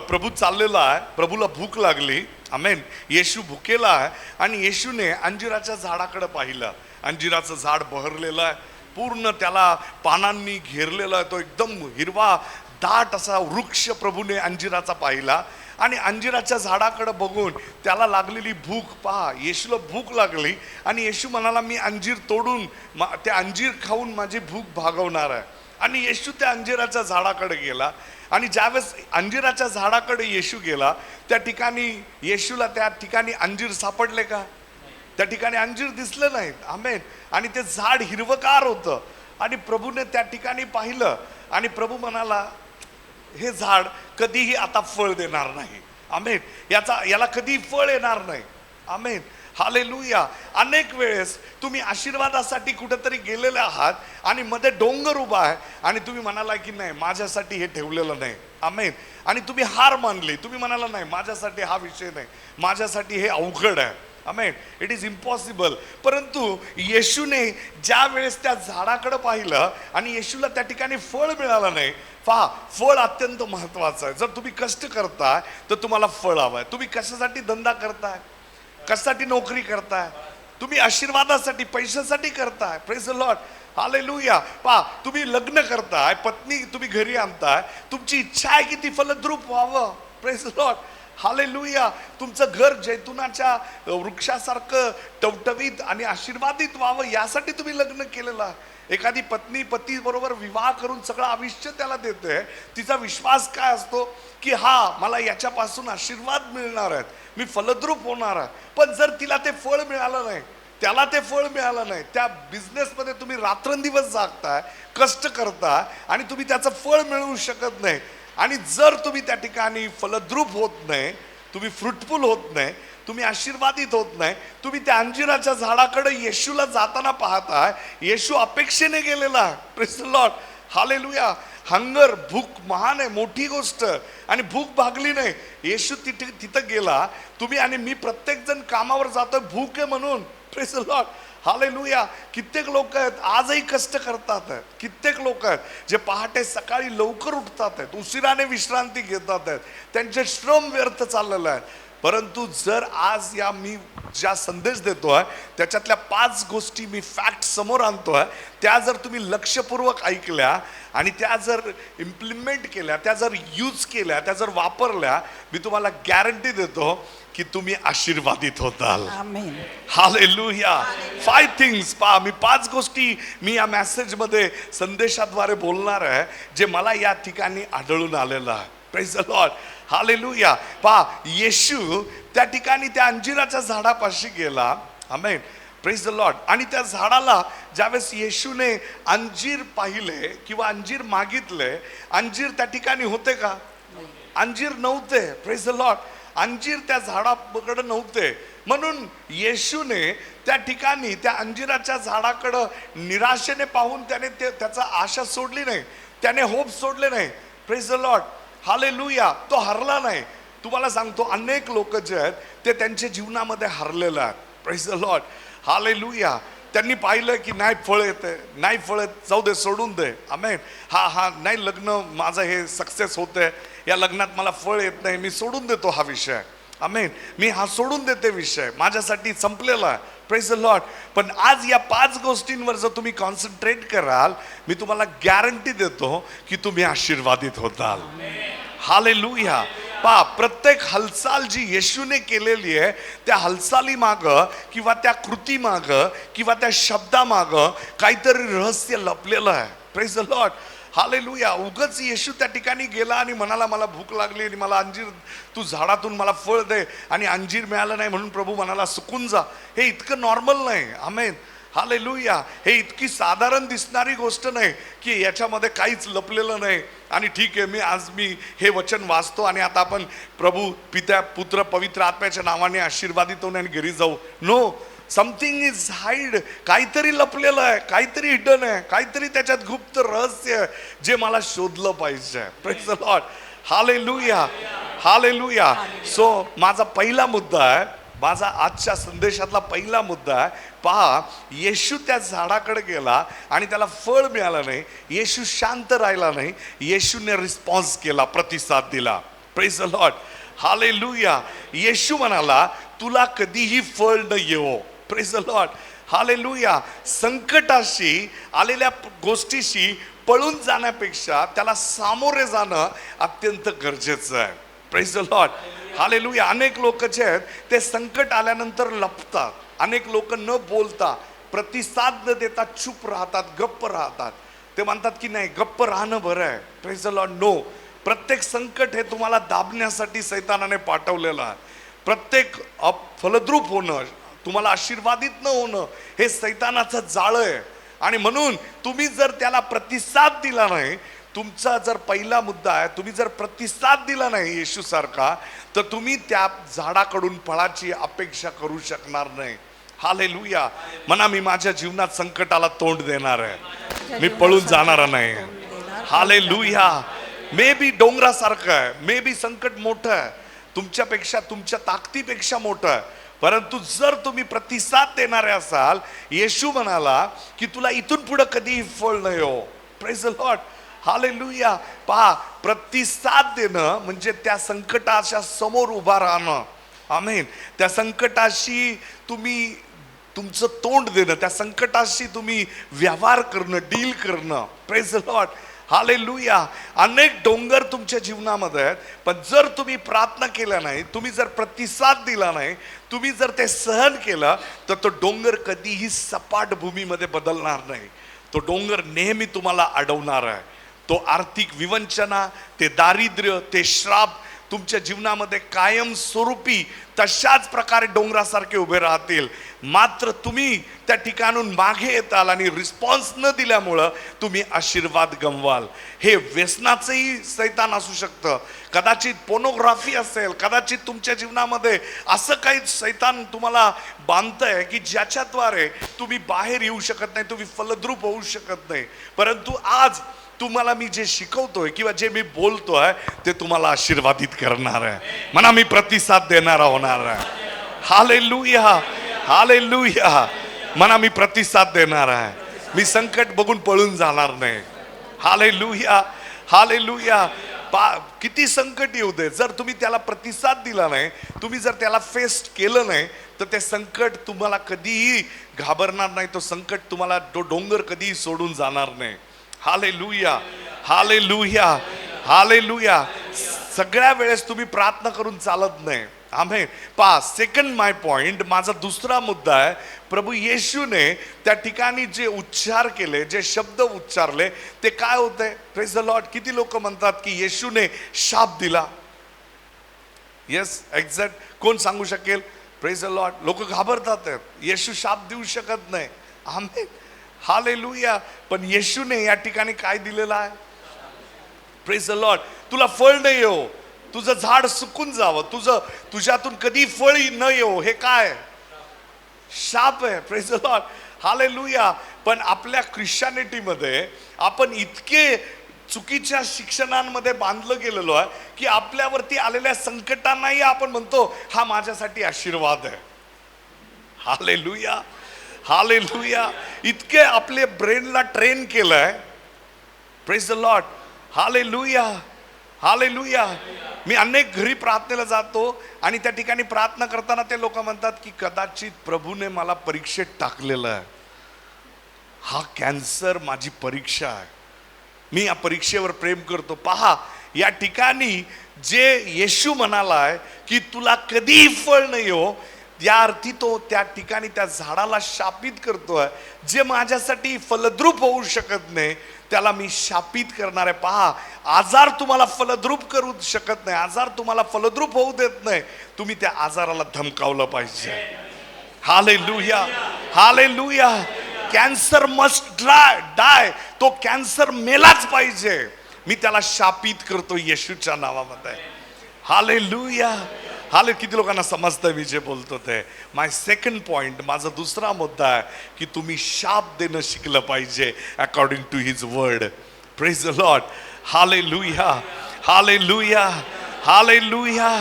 प्रभू चाललेला आहे, प्रभूला भूक लागली. आमेन. येशू भुकेला आहे आणि येशूने अंजिराच्या झाडाकडे पाहिलं. अंजिराचं झाड बहरलेलं आहे, पूर्ण त्याला पानांनी घेरलेला आहे. तो एकदम हिरवा दाट असा वृक्ष प्रभूने अंजिराचा पाहिला आणि अंजिराच्या झाडाकडे बघून त्याला लागलेली भूक पहा. येशूला भूक लागली आणि येशू म्हणाला, मी अंजीर तोडून त्या अंजीर खाऊन माझी भूक भागवणार आहे. आणि येशू त्या अंजिराच्या झाडाकडे गेला आणि ज्यावेळेस अंजिराच्या झाडाकडे येशू गेला त्या ठिकाणी येशूला त्या ठिकाणी अंजीर सापडले का? त्या ठिकाणी अंजीर दिसले नाहीत. आमेन. आणि ते झाड हिरवगार होतं आणि प्रभूने त्या ठिकाणी पाहिलं आणि प्रभू म्हणाला, हे झाड कधीही आता फळ देणार नाही. आमेन. याला कधी फळ येणार नाही. आमेन. हालेलुया. अनेक वेळेस तुम्ही आशीर्वादासाठी कुठेतरी गेलेले आहात आणि मध्ये डोंगर उभा आहे आणि तुम्ही म्हणाला की नाही माझ्यासाठी हे ठेवलेलं नाही. आमेन. आणि तुम्ही हार मानली. तुम्ही म्हणाला नाही माझ्यासाठी हा विषय नाही, माझ्यासाठी हे अवघड आहे. आमेन. It is impossible. परंतु येशूने ज्या वेळेस त्या झाडाकडे पाहिलं आणि येशूला त्या ठिकाणी फळ मिळालं नाही. पहा, फळ अत्यंत महत्वाचं आहे. जर तुम्ही कष्ट करताय तर तुम्हाला फळ हवं आहे. तुम्ही कशासाठी धंदा करताय, कशासाठी नोकरी करताय, तुम्ही आशीर्वादासाठी पैशासाठी करताय. Praise the Lord, hallelujah. पहा, तुम्ही लग्न करताय, पत्नी तुम्ही घरी आणताय, तुमची इच्छा आहे की ती फलद्रूप व्हावं. Praise the Lord, hallelujah. तुमचं घर जैतुनाच्या वृक्षासारखं टवटवीत आणि आशीर्वादित व्हावं यासाठी तुम्ही लग्न केलेलं आहे. एखादी पत्नी पती बरोबर विवाह करून सगळं आयुष्य त्याला देते, तिचा विश्वास काय असतो की मला याच्यापासून आशीर्वाद मिळणार आहेत, मी फलद्रूप होणार आहे. पण जर तिला ते फळ मिळालं नाही, त्याला ते फळ मिळालं नाही, त्या बिझनेसमध्ये तुम्ही रात्रंदिवस जागताय, कष्ट करताय आणि तुम्ही त्याचं फळ मिळवू शकत नाही, आणि जर तुम्ही त्या ठिकाणी फलद्रूप होत नाही, तुम्ही फ्रुटफुल होत नाही, तुम्ही आशीर्वादित होत नाही, तुम्ही त्या अंजिराच्या झाडाकडे येशूला जाताना पाहताय. येशू अपेक्षेने गेलेला. Praise the Lord. Hallelujah. Hunger, भूक महान आहे, मोठी गोष्ट, आणि भूक भागली नाही. येशू तिथं गेला. तुम्ही आणि मी प्रत्येक जण कामावर जातोय भूक आहे म्हणून. Praise the Lord. हालेलुया. कित्येक लोक आहेत आजही कष्ट करतात. कित्येक लोक आहेत जे पहाटे सकाळी लवकर उठतात आहेत, उशिराने विश्रांती घेतात आहेत, त्यांचे श्रम व्यर्थ चाललेले आहेत. परंतु जर आज मी ज्या संदेश देतोय त्याच्यातल्या 5 गोष्टी मी फॅक्ट समोर आणतोय, त्या जर तुम्ही लक्षपूर्वक ऐकल्या आणि त्या जर इम्प्लिमेंट केल्या, त्या जर यूज केल्या, त्या जर वापरल्या, मी तुम्हाला गॅरंटी देतो की तुम्ही आशीर्वादित होताल. आमेन. हालेलुया. 5 थिंग्स पहा, मी 5 गोष्टी मी या मेसेजमध्ये संदेशाद्वारे बोलणार आहे, जे मला या ठिकाणी आढळून आलेलं आहे. Praise the Lord. हालेलुया. पहा, येशू त्या ठिकाणी त्या अंजिराच्या झाडापाशी गेला. आमेन. Praise the lord. आणि त्या झाडाला ज्यावेळेस येशूने अंजीर पाहिले किंवा अंजीर मागितले, अंजीर त्या ठिकाणी होते का? अंजीर नव्हते. Praise the Lord. अंजीर त्या झाडाकडे नव्हते. म्हणून येशूने त्या ठिकाणी त्या अंजिराच्या झाडाकडं निराशेने पाहून त्याने त्याचा आशा सोडली नाही, त्याने होप सोडले नाही. Praise the Lord. हालेलुया. तो हरला नाही. तुम्हाला सांगतो, अनेक लोक जे आहेत ते त्यांच्या जीवनामध्ये हरलेले आहेत. Praise the Lord. हालेलुया. त्यांनी पाहिलं की नाही फळ येते, नाही फळ येत, जाऊ दे, सोडून दे. आमेन. नाही लग्न माझं हे सक्सेस होतंय, या लग्नात मला फळ येत नाही, मी सोडून देतो हा विषय. आमेन. मी सोडून देते विषय, माझ्यासाठी संपलेला आहे. Praise the Lord. पण आज या 5 गोष्टींवर जर तुम्ही कॉन्सन्ट्रेट कराल, मी तुम्हाला गॅरंटी देतो की तुम्ही आशीर्वादित होताल. हालेलुया. पहा, प्रत्येक हालचाल जी येशूने केलेली आहे, त्या हालचाली मागं किंवा त्या कृती मागं किंवा त्या शब्दा मागं काहीतरी रहस्य लपलेलं आहे. Praise the Lord. हालेलुया. उगच येशू त्या ठिकाणी गेला आणि म्हणाला मला भूक लागली आणि मला अंजीर, तू झाडातून मला फळ दे, आणि अंजीर मिळालं नाही म्हणून प्रभू म्हणाला सुकून जा. हे इतकं नॉर्मल नाही. आमेन. हालेलुया. हे इतकी साधारण दिसणारी गोष्ट नाही की याच्यामध्ये काहीच लपलेलं नाही आणि ठीक आहे, मी हे वचन वाचतो आणि आता आपण प्रभू, पिता, पुत्र, पवित्र आत्म्याच्या नावाने आशीर्वादित होऊन आणि घरी जाऊ. No, something is hide. काहीतरी लपलेलं आहे, काहीतरी हिडन आहे, काहीतरी त्याच्यात गुप्त रहस्य आहे जे मला शोधलं पाहिजे. Praise the Lord. Hallelujah. Hallelujah. So माझा पहिला मुद्दा आहे, माझा आजच्या संदेशातला पहिला मुद्दा आहे. पहा, येशू त्या झाडाकडे गेला आणि त्याला फळ मिळालं नाही. येशू शांत राहिला नाही. येशूने रिस्पॉन्स केला, प्रतिसाद दिला. Praise the Lord. हालेलुया. येशू म्हणाला तुला कधीही फळ न येवो. Praise the Lord. हालेलुया. संकटाशी आलेल्या गोष्टीशी पळून जाण्यापेक्षा त्याला सामोरे जाणं अत्यंत गरजेचं आहे. Praise the Lord. हालेलुया. अनेक लोक जे आहेत ते संकट आल्यानंतर लपतात. अनेक लोक न बोलता, प्रतिसाद न देता चूप राहतात, गप्प राहतात. ते म्हणतात की नाही, गप्प राहणं बरं आहे. Praise the Lord. नो. प्रत्येक संकट हे तुम्हाला दाबण्यासाठी सैतानाने पाठवलेलं आहे. प्रत्येक फलद्रूप होणं, तुम्हाला आशीर्वादित न होणं, हे सैतानाचं जाळं आहे. आणि म्हणून तुम्ही जर त्याला प्रतिसाद दिला नाही, तुमचा जर पहिला मुद्दा आहे, तुम्ही जर प्रतिसाद दिला नाही येशू सारखा, तर तुम्ही त्या झाडाकडून फळाची अपेक्षा करू शकणार नाही. हालेलुया. म्हणा, मी माझ्या जीवनात संकटाला तोंड देणार आहे, मी पळून जाणार नाही. हालेलुया. मे बी डोंगरासारखं आहे, मे बी संकट मोठं आहे, तुमच्यापेक्षा, तुमच्या ताकदीपेक्षा मोठं आहे, परंतु जर तुम्ही प्रतिसाद देणारे असाल, येशू म्हणाला की तुला इथून पुढे कधीही फळ नाही हो. Praise the Lord. हालेलुया. पहा, प्रतिसाद देणं म्हणजे त्या संकटाच्या समोर उभा राहणं. आमेन. त्या संकटाशी तुम्ही तुमचं तोंड देणं, त्या संकटाशी तुम्ही व्यवहार करणं, डील करणं. Praise the Lord. हालेलुया. अनेक डोंगर तुमच्या जीवनामध्ये आहेत, पण जर तुम्ही प्रार्थना केला नाही, तुम्ही जर प्रतिसाद दिला नाही, तुम्ही जर ते सहन केलं, तर तो डोंगर कधीही सपाट भूमीमध्ये बदलणार नाही. तो डोंगर नेहमी तुम्हाला अडवणार आहे. तो आर्थिक विवंचना, ते दारिद्र्य, ते श्राप तुमच्या जीवनामध्ये कायम स्वरूपी तशाच प्रकारे डोंगरासारखे उभे राहतील. मात्र तुम्ही त्या ठिकाणून मागे येताल आणि रिस्पॉन्स न दिल्यामुळं तुम्ही आशीर्वाद गमवाल. हे व्यसनाचंही सैतान असू शकतं, कदाचित पोर्नोग्राफी असेल, कदाचित तुमच्या जीवनामध्ये असं काही सैतान तुम्हाला बांधतंय की ज्याच्याद्वारे तुम्ही बाहेर येऊ शकत नाही, तुम्ही फलद्रूप होऊ शकत नाही. परंतु आज तुम्हाला मी जे शिकवतोय किंवा जे मी बोलतोय ते तुम्हाला आशीर्वादित करणार आहे. म्हणा मी प्रतिसाद देणारा होणार आहे. Hallelujah, hallelujah. म्हणा मी प्रतिसाद देणार आहे. मी संकट बघून पळून जाणार नाही. Hallelujah, hallelujah. किती संकट येऊ दे, जर तुम्ही त्याला प्रतिसाद दिला नाही, तुम्ही जर त्याला फेस केलं नाही, तर ते संकट तुम्हाला कधीही घाबरणार नाही. तो संकट तुम्हाला, तो डोंगर कधीही सोडून जाणार नाही. Hallelujah, hallelujah, hallelujah. सगळ्या वेळेस तुम्ही प्रार्थना करून चालत नाही. आमेन. पहा, सेकंड माय पॉइंट, माझा दुसरा मुद्दा आहे, प्रभू येशूने त्या ठिकाणी जे उच्चार केले, जे शब्द उच्चारले, ते काय होते? Praise the Lord. किती लोक म्हणतात की येशूने शाप दिला? Yes, exact. कोण सांगू शकेल? Praise the Lord. लोक घाबरतात, येशू शाप देऊ शकत नाही. आमेन, हालेलुया. पण येशूने या ठिकाणी काय दिलेलं आहे? Praise the Lord. तुला फळ नाही येऊ, तुझं झाड सुकून जावं, तुझ्यातून कधी फळ न येऊ, हे काय? शाप आहे. Praise the Lord, hallelujah. पण आपल्या ख्रिश्चॅनिटीमध्ये आपण इतके चुकीच्या शिक्षणांमध्ये बांधलं गेलेलो आहे की आपल्यावरती आलेल्या संकटांनाही आपण म्हणतो हा माझ्यासाठी आशीर्वाद आहे. Hallelujah, hallelujah. इतके आपले ब्रेनला ट्रेन केलंय. Praise the Lord, hallelujah, hallelujah. मी अनेक घरी प्रार्थनेला जातो आणि त्या ठिकाणी प्रार्थना करताना ते लोक म्हणतात की कदाचित प्रभूने मला परीक्षेत टाकलेलं आहे. हा कॅन्सर माझी परीक्षा आहे, मी या परीक्षेवर प्रेम करतो. पहा, या ठिकाणी जे येशू म्हणालाय की तुला कधीही फळ नाही हो, या अर्थी तो त्या ठिकाणी त्या झाडाला शापित करतोय. जे माझ्यासाठी फलद्रूप होऊ शकत नाही त्याला मी शापित करणार आहे. पहा, आजार तुम्हाला फलद्रूप करू शकत नाही, आजार तुम्हाला फलद्रूप होऊ देत नाही. तुम्ही त्या आजाराला धमकावलं पाहिजे. Hallelujah, hallelujah. कॅन्सर मस्ट डाय. तो कॅन्सर मेलाच पाहिजे. मी त्याला शापित करतो येशूच्या नावामध्ये. हालेलुया, हाले. किती लोकांना समजतं मी जे बोलतो ते? माय सेकंड पॉइंट, माझा दुसरा मुद्दा आहे की तुम्ही शाप देणं शिकलं पाहिजे according to his word. Praise the Lord, hallelujah, hallelujah, hallelujah.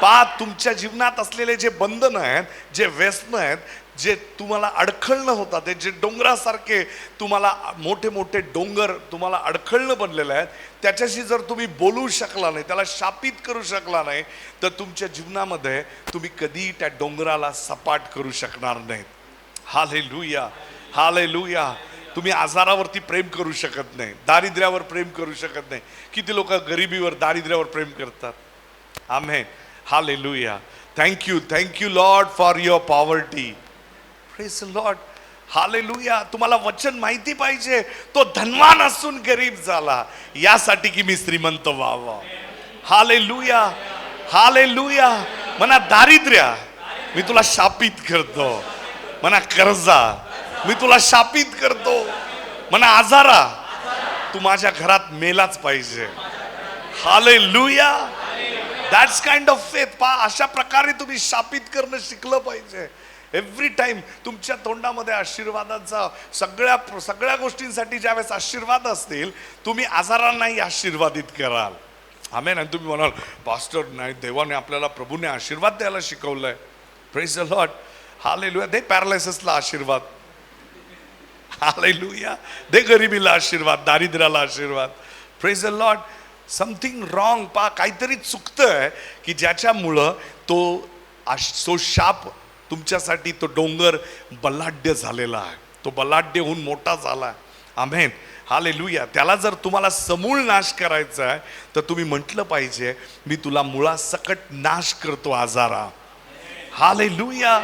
पहा, तुमच्या जीवनात असलेले जे बंधन आहेत, जे व्यसन आहेत, जे तुम्हाला अडखळणं होतात, जे डोंगरासारखे तुम्हाला मोठे मोठे डोंगर तुम्हाला अडखळणं बनलेलं आहे, त्याच्याशी जर तुम्ही बोलू शकला नाही, त्याला शापित करू शकला नाही, तर तुमच्या जीवनामध्ये तुम्ही कधीही त्या डोंगराला सपाट करू शकणार नाहीत. Hallelujah, hallelujah. तुम्ही आजारावरती प्रेम करू शकत नाही, दारिद्र्यावर प्रेम करू शकत नाही. किती लोक गरिबीवर, दारिद्र्यावर प्रेम करतात? Amen, hallelujah. Thank you, thank you lord for your poverty. Praise the Lord, hallelujah. तुम्हाला वचन माहिती पाहिजे, तो धनवान असून गरीब झाला यासाठी की मी श्रीमंत व्हावं. Hallelujah, hallelujah. म्हणा दारिद्र्य, मी तुला शापित करतो. म्हणा कर्जा, मी तुला शापित करतो. म्हणा आजारा, तू माझ्या घरात मेलाच पाहिजे. Hallelujah. That's kind of faith. पहा, अशा प्रकारे तुम्ही शापित करणं शिकलं पाहिजे. एव्हरी टाइम तुमच्या तोंडामध्ये आशीर्वादाचा, सगळ्या गोष्टींसाठी ज्यावेळेस आशीर्वाद असतील, तुम्ही आजारांनाही आशीर्वादित कराल. आमेन. आणि तुम्ही म्हणाल, पास्टर नाही, देवाने आपल्याला, प्रभूने आशीर्वाद द्यायला शिकवलंय. Praise the Lord, hallelujah. दे पॅरालायसिसला आशीर्वाद. हालेलुया. दे गरिबीला आशीर्वाद, दारिद्र्याला आशीर्वाद. Praise the lord. Something wrong. पहा, काहीतरी चुकतंय की ज्याच्यामुळं तो शाप तुमच्यासाठी, तो डोंगर बलाढ्य झालेला आहे, तो बलाढ्य होऊन मोठा झाला. आमेन, हालेलुया. त्याला जर तुम्हाला समूळ नाश करायचा आहे तर तुम्ही म्हटलं पाहिजे, मी तुला मुळासकट नाश करतो आजारा. हालेलुया.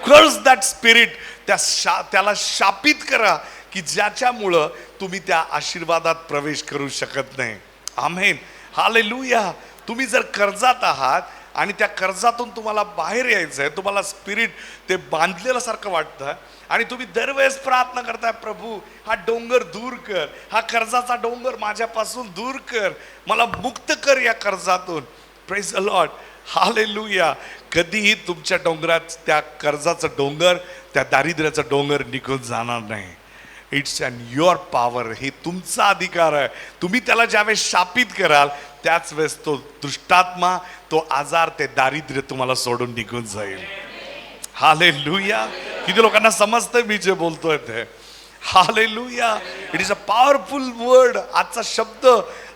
कर्स दॅट स्पिरिट. त्याला शापित करा की ज्याच्यामुळं तुम्ही त्या आशीर्वादात प्रवेश करू शकत नाही. आमेन. हालेलुया. तुम्ही जर कर्जात आहात आणि त्या कर्जातून तुम्हाला बाहेर यायचं आहे, तुम्हाला स्पिरिट ते बांधलेलं सारखं वाटतं आणि तुम्ही दरवेळेस प्रार्थना करताय, प्रभू हा डोंगर दूर कर, हा कर्जाचा डोंगर माझ्यापासून दूर कर, मला मुक्त कर या कर्जातून. Praise the Lord. हालेलुया. कधीही तुमच्या डोंगरात त्या कर्जाचं डोंगर, त्या दारिद्र्याचं डोंगर निघून जाणार नाही. It's and your power. हे तुमचा अधिकार आहे. तुम्ही त्याला ज्यावेळेस शापित कराल त्याच वेळेस तो दुष्टात्मा, तो आजार, ते दारिद्र्य तुम्हाला सोडून निघून जाईल. हालेलुया. किती लोकांना समजतंय मी जे बोलतोय ते? Hallelujah. It is a powerful word. आजचा शब्द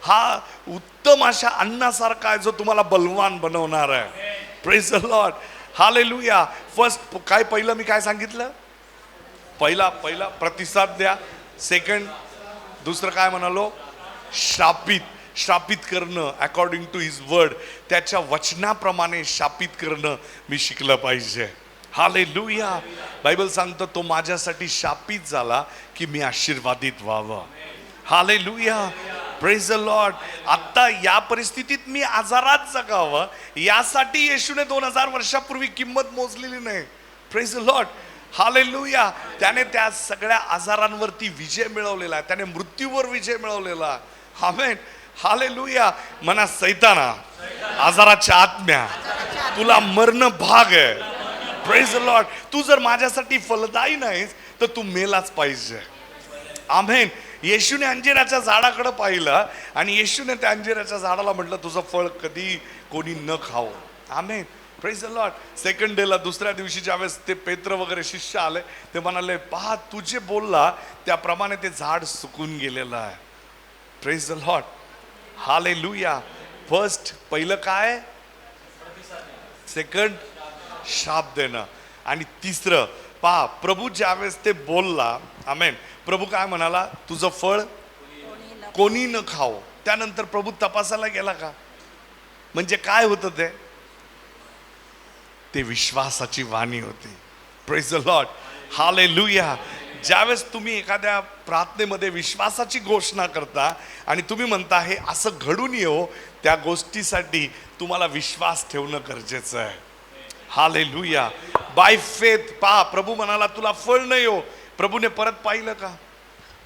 हा उत्तम अशा अन्नासारखा आहे जो तुम्हाला बलवान बनवणार आहे. Praise the Lord. Hallelujah. First काय पहिलं मी काय सांगितलं? पहिला प्रतिसाद द्या. सेकंड, दुसरं काय म्हणालो? शापित करणं अकॉर्डिंग टू हिज वर्ड. त्याच्या वचनाप्रमाणे शापित करणं मी शिकलं पाहिजे. हालेलुया. बायबल सांगतं तो माझ्यासाठी शापित झाला की मी आशीर्वादित व्हावं. हालेलुया. Praise the Lord. आता या परिस्थितीत मी आजारात जगावं यासाठी येशूने 2000 वर्षापूर्वी किंमत मोजलेली नाही. Praise the Lord. हालेलुया. त्याने त्या सगळ्या आजारांवरती विजय मिळवलेला आहे. त्याने मृत्यूवर विजय मिळवलेला आहे. आमेन. हालेलुया. म्हणा सैताना, आजाराच्या आत्म्या, तुला मरण भाग आहे. Praise the Lord. तू जर माझ्यासाठी फलदायी नाहीस तर तू मेलाच पाहिजे. आमेन. येशूने अंजिराच्या झाडाकडे पाहिलं आणि येशूने त्या अंजिराच्या झाडाला म्हटलं, तुझं फळ कधी कोणी न खावं. Amen. Praise the lord. Second डेला, दुसऱ्या दिवशी ज्यावेळेस ते पेत्र वगैरे शिष्य आले, ते म्हणाले, पहा तू जे बोलला त्याप्रमाणे ते झाड सुकून गेलेलं आहे. Praise the Lord. Hallelujah. First पहिलं काय? सेकंड शाप देणं. आणि तिसरं पहा, प्रभू ज्यावेळेस ते बोलला, आमेन, प्रभू काय म्हणाला? तुझं फळ कोणी न खाओ. त्यानंतर प्रभू तपासायला गेला का? म्हणजे काय होतं ते विश्वासाची वाणी होती. Praise the Lord. हालेलुया. ज्यावेळेस तुम्ही एखाद्या प्रार्थनेमध्ये विश्वासाची घोषणा करता आणि तुम्ही म्हणता हे असं घडून येऊ, त्या गोष्टीसाठी तुम्हाला विश्वास ठेवणं गरजेचं आहे. हालेलुया. By faith. पहा, प्रभू म्हणाला तुला फळ नाही हो. प्रभूने परत पाहिलं का?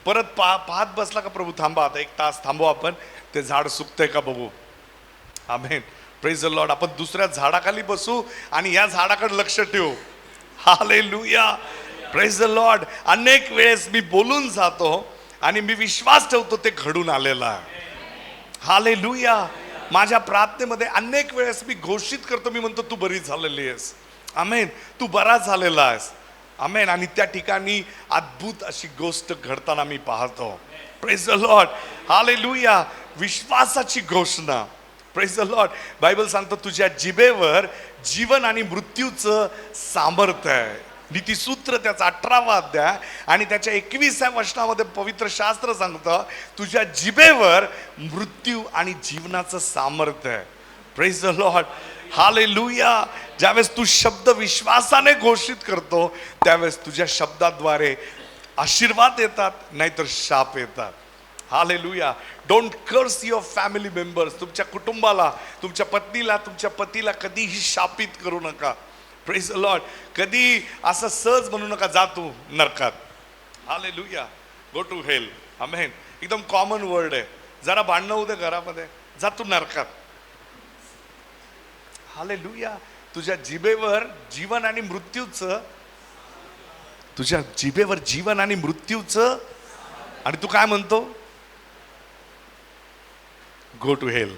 परत पाहत बसला का? प्रभू थांबा, आता 1 तास थांबू, आपण ते झाड सुकतंय का बघू. आमेन. Praise the lord. आपण दुसऱ्या झाडाखाली बसू आणि या झाडाकडे लक्ष ठेवू. हालेलुया. Praise the lord. अनेक वेळेस मी बोलून जातो आणि मी विश्वास ठेवतो ते घडून आलेला आहे. हालेलुया. माझ्या प्रार्थनेमध्ये अनेक वेळेस मी घोषित करतो, मी म्हणतो तू बरी झालेली आहेस. आमेन. तू बरा झालेला आहेस. आमेन. आणि त्या ठिकाणी अद्भुत अशी गोष्ट घडताना मी पाहतो. Praise the Lord. हालेलुया. विश्वासाची घोषणा. Praise the Lord. बायबल सांगतो तुझ्या जिभेवर जीवन आणि मृत्यूचं सामर्थ्य आहे. नीतिसूत्र त्याचा 18वा अध्याय आणि त्याच्या 21व्या वचनामध्ये पवित्र शास्त्र सांगतं तुझ्या जिभेवर मृत्यू आणि जीवनाचं सामर्थ्य आहे. Praise the Lord. हालेलुया. ज्यावेळेस तू शब्द विश्वासाने घोषित करतो त्यावेळेस तुझ्या शब्दाद्वारे आशीर्वाद येतात, नाहीतर शाप येतात. हालेलुया. डोंट कर्स युअर फॅमिली मेंबर्स. तुमच्या कुटुंबाला, तुमच्या पत्नीला, तुमच्या पतीला कधीही शापित करू नका. Praise the Lord. कधी असं सहज म्हणू नका जा तू नरकात. हालेलुया. गो टू हेल. आमेन. एकदम कॉमन वर्ड आहे. जरा भांडणं होऊ दे घरामध्ये, जा तू नरकात. हालेलुया. तुझ्या जिभेवर जीवन आणि मृत्यूचं, तुझ्या जिभेवर जीवन आणि मृत्यूचं, आणि तू काय म्हणतो? Go to hell.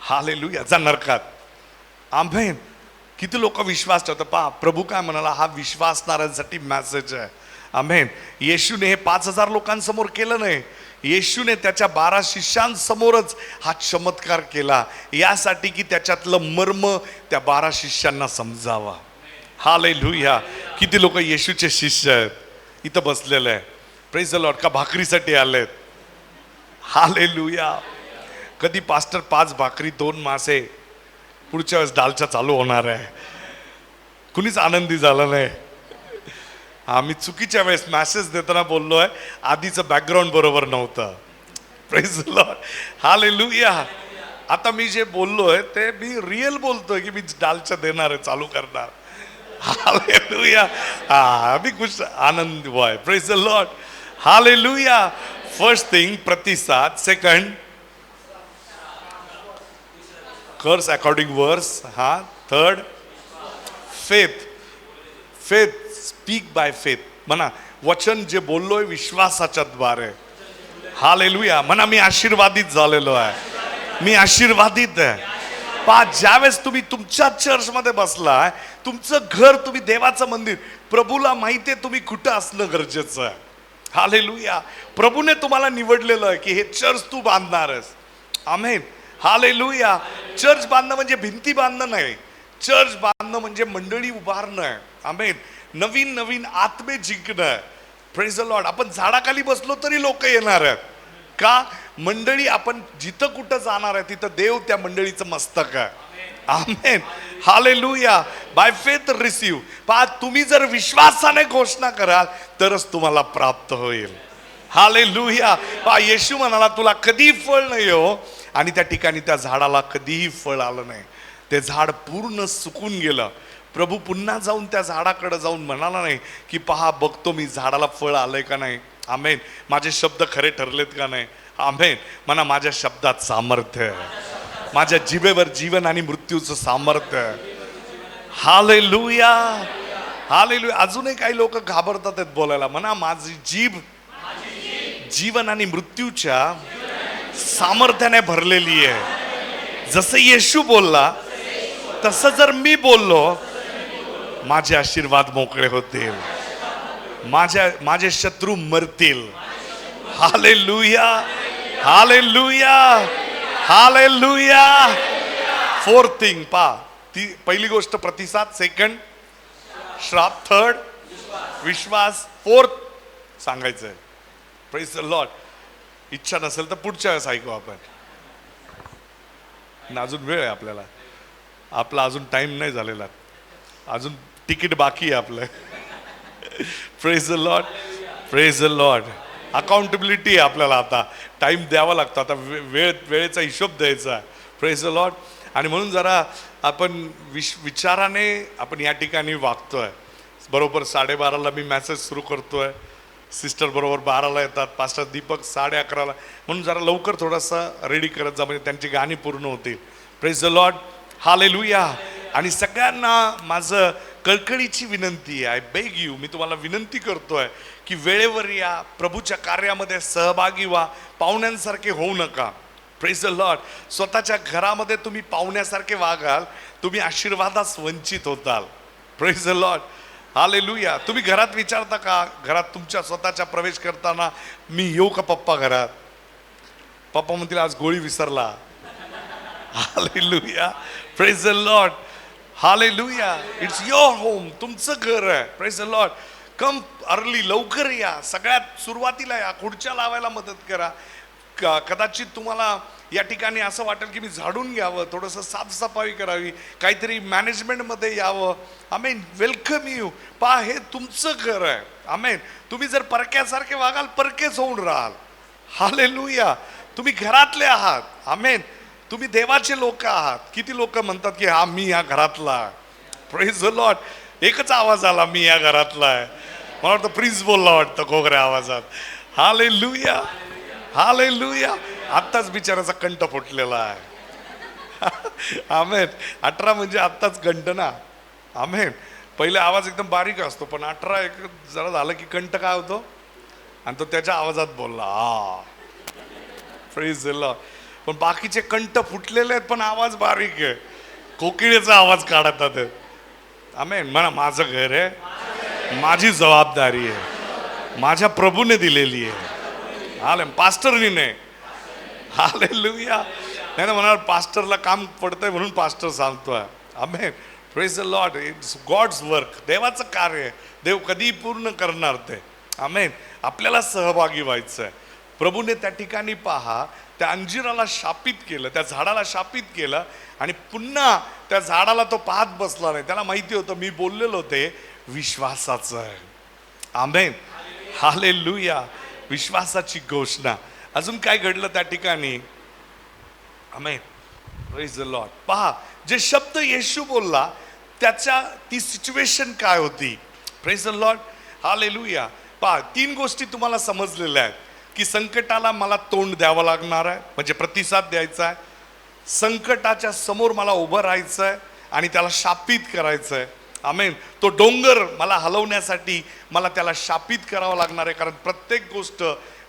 हालेलुया. जा नरकात. आमेन. किती लोक विश्वास ठेवतात. पहा, प्रभू काय म्हणाला, हा विश्वासणाऱ्यांसाठी मेसेज आहे. आमेन. येशूने हे 5000 लोकांसमोर केलं नाही. येशूने त्याच्या 12 शिष्यांसमोरच हा चमत्कार केला, यासाठी की त्याच्यातलं मर्म त्या 12 शिष्यांना समजावा. हालेलुया. किती लोक येशूचे शिष्य आहेत इथं बसलेले आहे. Praise the Lord. का भाकरीसाठी आलेत? हालेलुया. कधी पास्टर 5 भाकरी 2 मासे, पुढच्या वेळेस दालच्या चालू होणार आहे. कुणीच आनंदी झाला नाही. आम्ही चुकीच्या वेळेस मॅसेज देताना बोललोय, आधीचं बॅकग्राऊंड बरोबर नव्हतं. Praise the Lord. हालेलुया. आता मी जे बोललोय ते मी रिअल बोलतोय की मी दालच्या देणार आहे, चालू करणार. हालेलुया. आम्ही खुश आनंद व्हाय. Praise the Lord. Hallelujah. First thing प्रतिसाद. Second curse according verse. हा. Third faith. Faith. Speak by faith. म्हणा वचन जे बोललोय विश्वासाच्या द्वारे. हालेलुया. म्हणा मी आशीर्वादित झालेलो आहे. मी आशीर्वादित आहे. पहा, ज्यावेळेस तुम्ही तुमच्या चर्चमध्ये बसलाय, तुमचं घर, तुम्ही देवाचं मंदिर, प्रभूला माहिती आहे तुम्ही कुठं असणं गरजेचं आहे. हालेलुया. प्रभूने तुम्हाला निवडलेलं आहे की हे चर्च तू बांधणारस. आमेन. हालेलुया. चर्च बांधणं म्हणजे भिंती बांधणं नाही. चर्च बांधणं म्हणजे मंडळी उभारणं आहे. आमेन. नवीन नवीन आत्मे जिंकणं आहे. Praise the lord. आपण झाडाखाली बसलो तरी लोक येणार आहेत. का? मंडळी, आपण जिथं कुठं जाणार आहे तिथं देव त्या मंडळीचं मस्तक आहे. आमेन. हालेलुया. By faith receive. पहा, तुम्ही जर विश्वासाने घोषणा कराल तरच तुम्हाला प्राप्त होईल. हालेलुया. पहा, येशू म्हणाला तुला कधी फळ नाही हो, आणि त्या ठिकाणी त्या झाडाला कधीही फळ आलं नाही. ते झाड पूर्ण सुकून गेलं. प्रभू पुन्हा जाऊन त्या झाडाकडे जाऊन म्हणाला नाही की पहा बघतो मी झाडाला फळ आलंय का नाही. आमेन. माझे शब्द खरे ठरलेत का नाही. आमेन. म्हणा माझ्या शब्दात सामर्थ्य आहे. माझ्या जिभेवर जीवन आणि मृत्यूचं सामर्थ्य आहे. हालेलुया. हालेलुया. अजूनही काही लोक घाबरतात आहेत बोलायला. म्हणा माझी जीभ जीवन आणि मृत्यूच्या सामर्थ्याने भरलेली आहे. जसं येशू बोलला तसं जर मी बोललो, माझे आशीर्वाद मोकळे होतील. माझे शत्रू मरतील. Hallelujah. Hallelujah. Hallelujah. Fourth thing. पहा, ती पहिली गोष्ट प्रतिसाद. सेकंड श्राप. थर्ड विश्वास. फोर्थ सांगायचंय. Praise the lord. इच्छा नसेल तर पुढच्या वेळेस ऐकू आपण. अजून वेळ आहे आपल्याला. आपला अजून टाइम नाही झालेला. अजून तिकीट बाकी आहे आपलं. Praise the lord. Praise the Lord. Accountability आहे आपल्याला. आता टाइम द्यावा लागतो. आता वेळेचा हिशोब द्यायचा आहे. Praise the lord. आणि म्हणून जरा आपण विचाराने आपण या ठिकाणी वागतोय. बरोबर 12:30ला मी मॅसेज सुरू करतोय. सिस्टर बरोबर 12ला येतात. पास्टर दीपक 11:30ला. म्हणून जरा लवकर थोडासा रेडी करत जा, म्हणजे त्यांची गाणी पूर्ण होतील. Praise the Lord. हालेलुया. आणि सगळ्यांना माझं कळकळीची विनंती आहे. I beg you. मी तुम्हाला विनंती करतोय की वेळेवर या. प्रभूच्या कार्यामध्ये सहभागी व्हा. पाहुण्यांसारखे होऊ नका. Praise the lord. स्वतःच्या घरामध्ये तुम्ही पाहुण्यासारखे वागाल, तुम्ही आशीर्वादास वंचित होताल. Praise the Lord. हालेलुया. तुम्ही घरात विचारता का, घरात तुमच्या स्वतःच्या प्रवेश करताना मी येऊ का पप्पा घरात? पप्पा म्हणतील आज गोळी विसरला. Hallelujah. Praise the Lord. Hallelujah. It's your home. तुमचं घर आहे. Praise the Lord. Come early. लवकर या. सगळ्यात सुरुवातीला या. खुर्च्या लावायला मदत करा. कदाचित तुम्हाला या ठिकाणी असं वाटेल की मी झाडून घ्यावं, थोडंसं साफसफाई करावी, काहीतरी मॅनेजमेंटमध्ये यावं. आमेन. Welcome you. पहा, हे तुमचं घर आहे. आमेन. तुम्ही जर परक्यासारखे वागाल, परकेच होऊन राहाल. हालेलुया. तुम्ही घरातले आहात. आमेन. तुम्ही देवाचे लोक आहात. किती लोक म्हणतात की हा मी या घरातला आहे. Praise the Lord. एकच आवाज आला, मी या घरातला आहे. मला वाटतं प्रिन्स बोलला वाटतं घोगऱ्या आवाजात. हालेलुया. हालेलुया. आत्ताच बिचाराचा कंठ फुटलेला आहे. आमेन. 18 म्हणजे आत्ताच कंठ ना. आमेन. पहिले आवाज एकदम बारीक असतो, पण 18 एक जरा झालं की कंठ काय होतो, आणि तो त्याच्या आवाजात बोलला. Praise the Lord. पण बाकीचे कंठ फुटलेले आहेत पण आवाज बारीक आहे. कोकिळेचा आवाज काढतात. आमेन. म्हणा माझं घर आहे, माझी जबाबदारी आहे, माझ्या प्रभूने दिलेली आहे. हाले. पास्टरनी नाही. हालेलुया. नाही ना म्हणाल पास्टरला काम पडतंय म्हणून पास्टर सांगतोय. Amen. Praise the lord. It's God's work. देवाचं कार्य आहे. देव कधी पूर्ण करणार ते. आमेन. आपल्याला सहभागी व्हायचं आहे. प्रभूने त्या ठिकाणी पहा, त्या अंजिराला शापित केलं, त्या झाडाला शापित केलं आणि पुन्हा त्या झाडाला तो पाहत बसला नाही. त्याला माहिती होतं मी बोललेलो ते विश्वासाचं आहे. आमेन. हालेलुया. विश्वासाची घोषणा. अजून काय घडलं त्या ठिकाणी? आमेन. Praise the lord. पहा, जे शब्द येशू बोलला त्याच्या ती सिच्युएशन काय होती? Praise the Lord. हालेलुया. पहा, 3 गोष्टी तुम्हाला समजलेल्या आहेत की संकटाला मला तोंड द्यावं लागणार आहे, म्हणजे प्रतिसाद द्यायचा आहे. संकटाच्या समोर मला उभं राहायचं आहे आणि त्याला शापित करायचं आहे. आमेन. तो डोंगर मला हलवण्यासाठी मला त्याला शापित करावं लागणार आहे, कारण प्रत्येक गोष्ट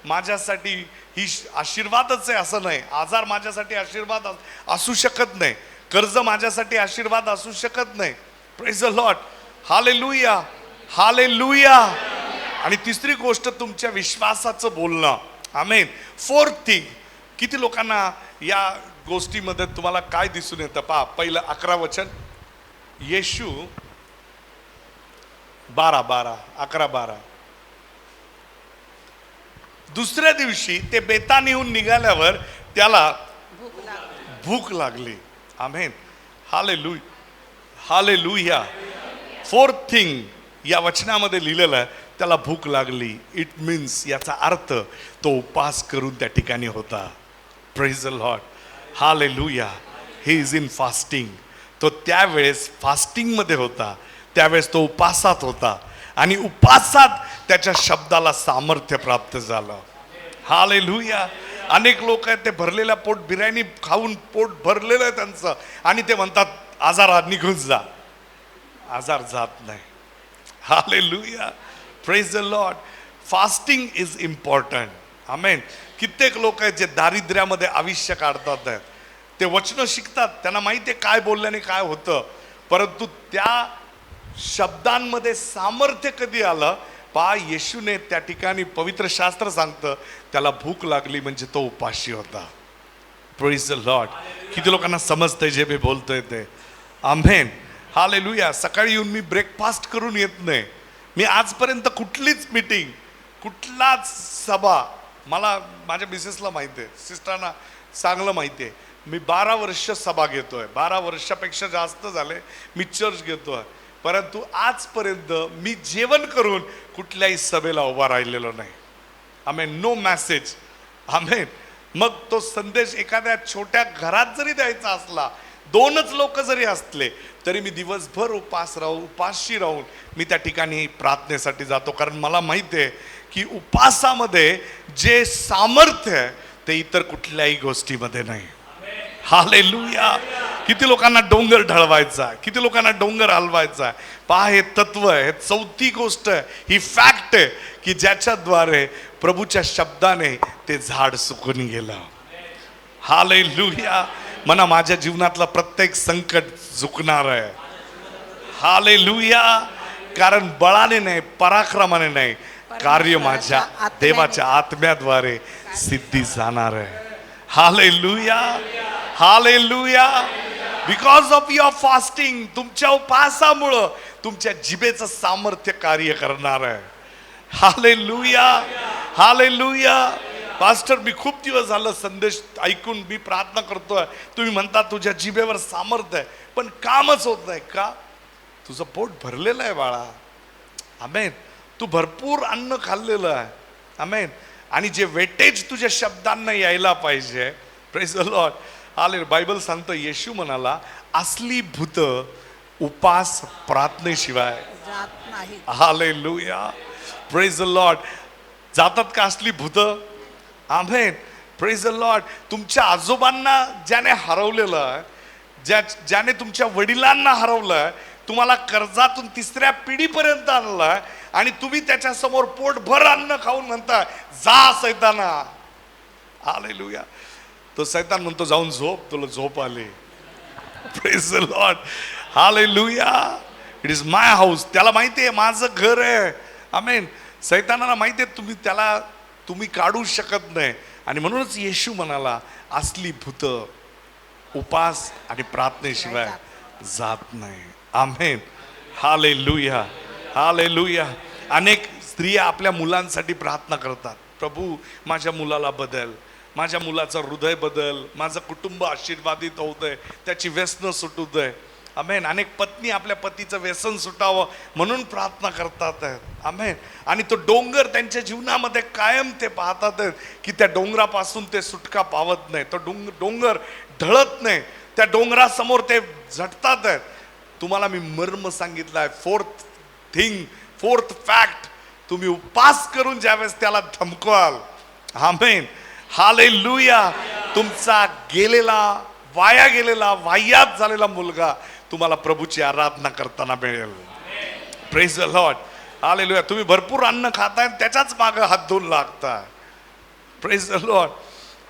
माझ्यासाठी ही आशीर्वादच आहे असं नाही. आजार माझ्यासाठी आशीर्वाद असू शकत नाही. कर्ज माझ्यासाठी आशीर्वाद असू शकत नाही. Praise the Lord. Hallelujah. Hallelujah. आणि तिसरी गोष्ट तुमच्या विश्वासाचं बोलणं. आमेन. 4th thing. किती लोकांना या गोष्टीमध्ये तुम्हाला काय दिसून येतं? पहा, पहिलं 11 वचन, येशू 11:12. दुसऱ्या दिवशी ते बेतानीहून निघाल्यावर त्याला भूक लागली. आमेन. हालेलुया. हालेलुया. 4th थिंग या वचनामध्ये लिहिलेलं आहे, त्याला भूक लागली. इट मीन्स, याचा अर्थ तो उपवास करून त्या ठिकाणी होता. Praise the Lord. Hallelujah. He is in fasting. तो त्यावेळेस फास्टिंगमध्ये होता, त्यावेळेस तो उपासात होता आणि उपासात त्याच्या शब्दाला सामर्थ्य प्राप्त झालं. हालेलुया. अनेक लोक आहेत ते भरलेल्या पोट, बिर्याणी खाऊन पोट भरलेलं आहे त्यांचं, आणि ते म्हणतात आजार निघून जा. आजार जात नाही. Hallelujah. Praise the lord. Fasting is important. Amen. कित्येक लोक आहेत जे दारिद्र्यामध्ये आयुष्य काढतात आहेत. ते वचनं शिकतात, त्यांना माहिती आहे काय बोलल्याने काय होतं, परंतु त्या शब्दांमध्ये सामर्थ्य कधी आलं? पहा, येशूने त्या ठिकाणी, पवित्र शास्त्र सांगतं, त्याला भूक लागली म्हणजे तो उपाशी होता. Praise the Lord. किती लोकांना समजतंय जे मी बोलतोय ते? आमेन. हालेलुया. सकाळी येऊन मी ब्रेकफास्ट करून येत नाही. मी आजपर्यंत कुठलीच मीटिंग, कुठलाच सभा, मला माझ्या मिसेसला माहिती आहे, सिस्टरांना चांगलं माहिती आहे, मी 12 वर्ष सभा घेतोय. 12 वर्षापेक्षा जास्त झाले मी चर्च घेतोय, परंतु आजपर्यंत मी जेवण करून कुठल्याही सभेला उभा राहिलेलो नाही. आमेन. No message. आमेन. मग तो संदेश एखाद्या छोट्या घरात जरी द्यायचा असला, 2च लोक जरी असले, तरी मी दिवसभर उपाशी राहून मी त्या ठिकाणी प्रार्थनेसाठी जातो, कारण मला माहिती आहे की उपासामध्ये जे सामर्थ्य आहे ते इतर कुठल्याही गोष्टीमध्ये नाही. हालेलुया. किती लोकांना डोंगर ढळवायचा आहे, किती लोकांना डोंगर हलवायचा आहे. पहा, हे तत्व आहे, हे 4थी गोष्ट आहे, ही फॅक्ट आहे की ज्याच्याद्वारे प्रभूच्या शब्दाने ते झाड सुकून गेलं. हालेलुया. म्हणा, माझ्या जीवनातला प्रत्येक संकट झुकणार आहे. हालेलुया. कारण बळाने नाही, पराक्रमाने नाही, कार्य माझ्या देवाच्या आत्म्याद्वारे सिद्धी जाणार आहे. Hallelujah. Hallelujah. Because of your fasting, तुमच्या उपासामुळं तुमच्या जिभेचं सामर्थ्य कार्य करणार आहे. हालेलुया. हालेलुया. पास्टर, मी खूप दिवस झालं संदेश ऐकून मी प्रार्थना करतोय, तुम्ही म्हणता तुझ्या जिभेवर सामर्थ्य आहे, पण कामच होत नाही. का? तुझं पोट भरलेलं आहे बाळा. आमेन. तू भरपूर अन्न खाल्लेलं आहे. आमेन. आणि जे वेटेज तुझ्या शब्दांना यायला पाहिजे. Praise the lord. आले, बायबल सांगतं, येशू म्हणाला, असली भूत उपास प्रार्थनेशिवाय जात नाही. हालेलुया. Praise the lord. जातात का असली भूत? आमेन. Praise the lord. तुमच्या आजोबांना ज्याने हरवलेलं आहे, ज्याने तुमच्या वडिलांना हरवलं आहे, तुम्हाला कर्जातून 3ऱ्या पिढीपर्यंत आणलाय, आणि तुम्ही त्याच्या समोर पोटभर अन्न खाऊन म्हणताय जा सैताना. हालेलुया. तो सैतान म्हणतो जाऊन झोप, तुला झोप आली. Praise the Lord. Hallelujah. It is my house. त्याला माहिती आहे माझं घर आहे. आमेन. सैतानाला माहिती आहे तुम्ही काढू शकत नाही, आणि म्हणूनच येशू म्हणाला, असली भूत उपास आणि प्रार्थनेशिवाय जात नाही. आमेन. हालेलुया. हालेलुया. अनेक स्त्रिया आपल्या मुलांसाठी प्रार्थना करतात, प्रभू माझ्या मुलाला बदल, माझ्या मुलाचं हृदय बदल, माझं कुटुंब आशीर्वादित होऊ दे, त्याची व्यसनं सुटू दे. आमेन. अनेक पत्नी आपल्या पतीचं व्यसन सुटावं म्हणून प्रार्थना करतात. आमेन. आणि तो डोंगर त्यांच्या जीवनामध्ये कायम ते पाहतात की त्या डोंगरापासून ते सुटका पावत नाही, तो डोंगर ढळत नाही, त्या डोंगरासमोर ते झटतात. तुम्हाला मी मर्म सांगितलंय, फोर्थ फॅक्ट, तुम्ही उपास करून ज्यावेळेस त्याला धमकवाल, आमेन, हालेलुया, तुमचा गेलेला, वाया गेलेला, वाह्यात झालेला मुलगा तुम्हाला प्रभूची आराधना करताना मिळेल. Praise the Lord. हालेलुया. तुम्ही भरपूर अन्न खाताय, त्याच्याच मागे हात धुवून लागताय. Praise the Lord.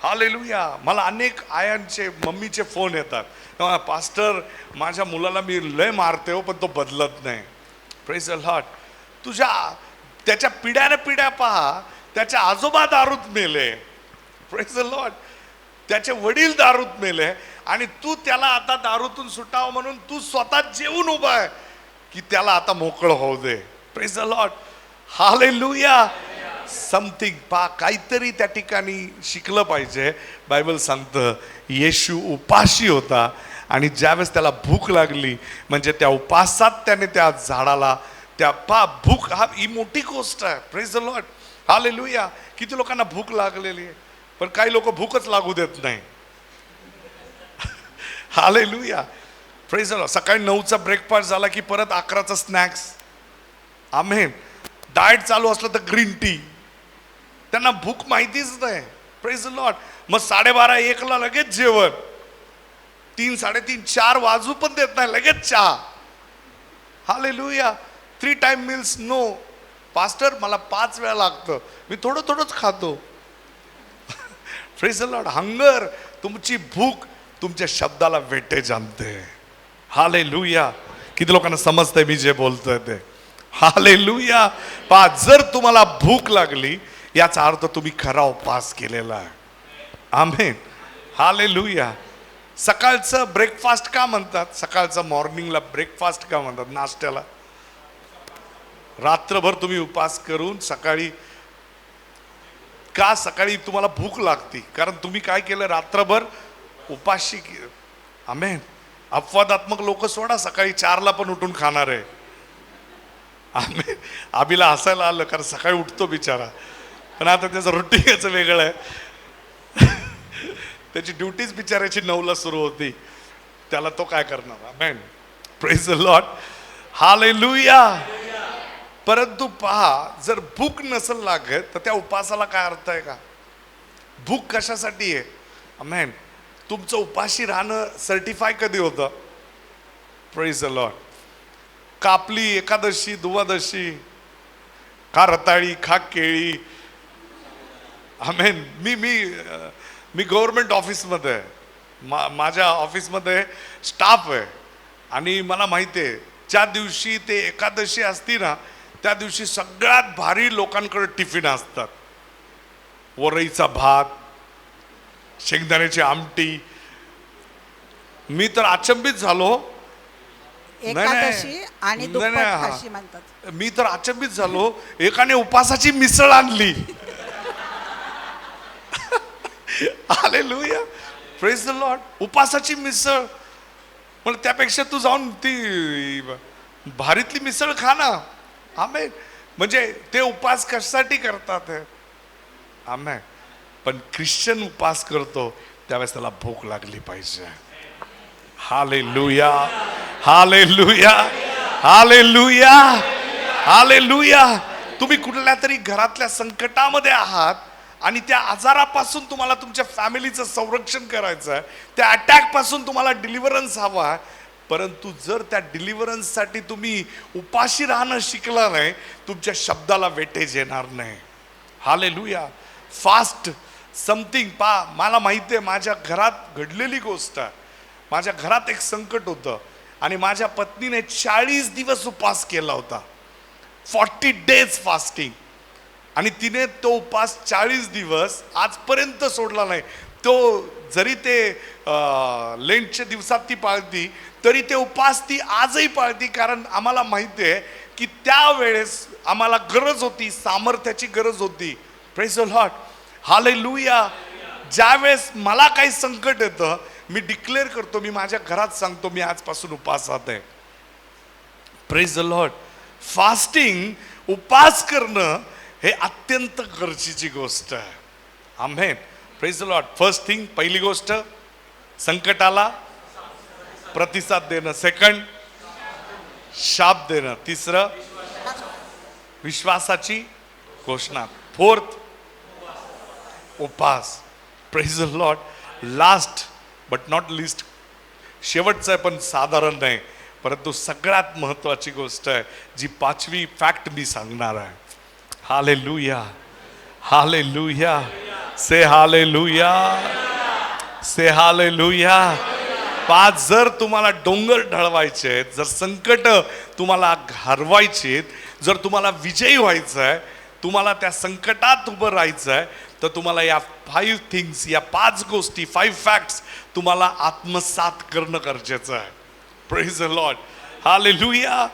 हालेलुया. मला अनेक आयांचे, मम्मीचे फोन येतात, पास्टर माझ्या मुलाला मी लय मारते हो, पण तो बदलत नाही. Praise the Lord. त्याच्या पिढ्या पहा, त्याच्या आजोबा दारूत मेले. Praise the Lord. त्याचे वडील दारूत मेले आणि तू त्याला आता दारूतून सुटावं म्हणून तू स्वतः जेवून उभा आहे की त्याला आता मोकळं होऊ दे. Praise the Lord. Hallelujah. Something काहीतरी त्या ठिकाणी शिकलं पाहिजे. बायबल सांगतं येशू उपाशी होता आणि ज्यावेळेस त्याला भूक लागली, म्हणजे त्या उपासात त्याने त्या झाडाला भूक, ही मोठी गोष्ट आहे. Praise the Lord. हालेलुया. किती लोकांना भूक लागलेली आहे, पण काही लोक भूकच लागू देत नाही. हालेलुया. Praise the Lord. सकाळी 9चा ब्रेकफास्ट झाला की परत 11चा स्नॅक्स. आमेन. डाएट चालू असलं तर ग्रीन टी. त्यांना भूक माहितीच नाही. Praise the Lord. मग 12:30-1ला लगेच जेवण, 3, 3:30, 4 वाजू पण देत नाही, लगेच चहा. Hallelujah. 3 time meals no. Pastor मला 5 वेळा लागतं, मी थोडंच खातो. Praise the Lord. हंगर, तुमची भूक तुमच्या शब्दाला वेटेज आणते. हालेलुया. किती लोकांना समजतंय मी जे बोलतोय ते? हालेलुया. जर तुम्हाला भूक लागली याचा अर्थ तुम्ही खरा उपवास केलेला आहे. आमेन. हालेलुया. सकाळचं ब्रेकफास्ट का म्हणतात? सकाळचं मॉर्निंगला ब्रेकफास्ट का म्हणतात? नाश्त्याला. रात्रभर तुम्ही उपवास करून सकाळी सकाळी तुम्हाला भूक लागते, कारण तुम्ही काय केलं? रात्रभर उपाशी. आमेन. अपवादात्मक लोक सोडा, सकाळी 4ला पण उठून खाणार आहे. आमेन. आबीला हसायला आलं, कारण सकाळी उठतो बिचारा, पण आता त्याचं रुटीनच वेगळं आहे. त्याची ड्युटीच बिचाराची 9ला सुरू होती, त्याला तो काय करणार? Amen. Praise the Lord. Hallelujah. परंतु पहा, जर भूक नसेल लागत तर त्या उपासाला काय अर्थ आहे का? भूक कशासाठी आहे? आमेन. तुमचं उपाशी राहणं सर्टिफाय कधी होतं? Praise the Lord. कापली एकादशी, द्वादशी, खा रताळी, खा केळी. आमेन. मी गव्हर्नमेंट ऑफिसमध्ये आहे, माझ्या ऑफिसमध्ये स्टाफ आहे आणि मला माहिती आहे ज्या दिवशी ते एकादशी असती ना, त्या दिवशी सगळ्यात भारी लोकांकडे टिफिन असतात. वरईचा भात, शेंगदाण्याची आमटी. मी तर अचंबित झालो. एकादशी आणि दुप्पट खाशी म्हणतात. मी तर अचंबित झालो, एकाने उपासाची मिसळ आणली. हालेलुया. Praise the lord. उपासाची मिसळ. पण त्यापेक्षा तू जाऊन ती भारीतली मिसळ खा ना. आमेन. म्हणजे ते उपास कशासाठी करतात? आमेन. पण ख्रिश्चन उपास करतो त्यावेळेस त्याला भूक लागली पाहिजे. हालेलुया. हालेलुया. हालेलुया. हालेलुया. तुम्ही कुठल्या तरी घरातल्या संकटामध्ये आहात आणि त्या आजारापासून तुम्हाला तुमच्या फॅमिलीचं संरक्षण करायचं आहे, त्या अटॅक पासून तुम्हाला डिलिव्हरन्स हवा आहे. परंतु जर त्या डिलिव्हरन्ससाठी तुम्ही उपाशी राहणं शिकला नाही, तुमच्या शब्दाला वेटेज येणार नाही. हालेलुया. Fast something. मला माहिती आहे, माझ्या घरात घडलेली गोष्ट आहे. माझ्या घरात एक संकट होतं आणि माझ्या पत्नीने 40 दिवस उपवास केला होता. 40 days फास्टिंग. आणि तिने तो उपवास 40 दिवस आजपर्यंत सोडला नाही. तो जरी ते लेंटच्या दिवसात ती पाळती, तरी ते उपवास ती आजही पाळती. कारण आम्हाला माहिती आहे की की त्यावेळेस आम्हाला गरज होती, सामर्थ्याची गरज होती. Praise the Lord, hallelujah. ज्यावेळेस मला काही संकट येतं, मी डिक्लेअर करतो, मी माझ्या घरात सांगतो, मी आजपासून उपासात आहे. Praise the lord. फास्टिंग, उपास करणं हे अत्यंत गरजेची गोष्ट आहे. Amen. Praise the lord. First thing, पहिली गोष्ट संकटाला प्रतिसाद देणं. सेकंड, शाप देणं. तिसरं, विश्वासाची घोषणा. फोर्थ, उपास. Praise the Lord. Last but not list, शेवटचं आहे पण साधारण नाही, परंतु सगळ्यात महत्वाची गोष्ट आहे, जी पाचवी फॅक्ट मी सांगणार आहे. Hallelujah, hallelujah. Say hallelujah, say hallelujah. पाच, जर तुम्हाला डोंगर ढळवायचे आहेत, जर संकट तुम्हाला हरवायचे आहेत, जर तुम्हाला विजयी व्हायचं आहे, तुम्हाला त्या संकटात उभं राहायचं आहे, तर तुम्हाला या 5 थिंग्स, या 5 गोष्टी, 5 फॅक्ट्स तुम्हाला आत्मसात करणं गरजेचं आहे. Praise the Lord. Hallelujah,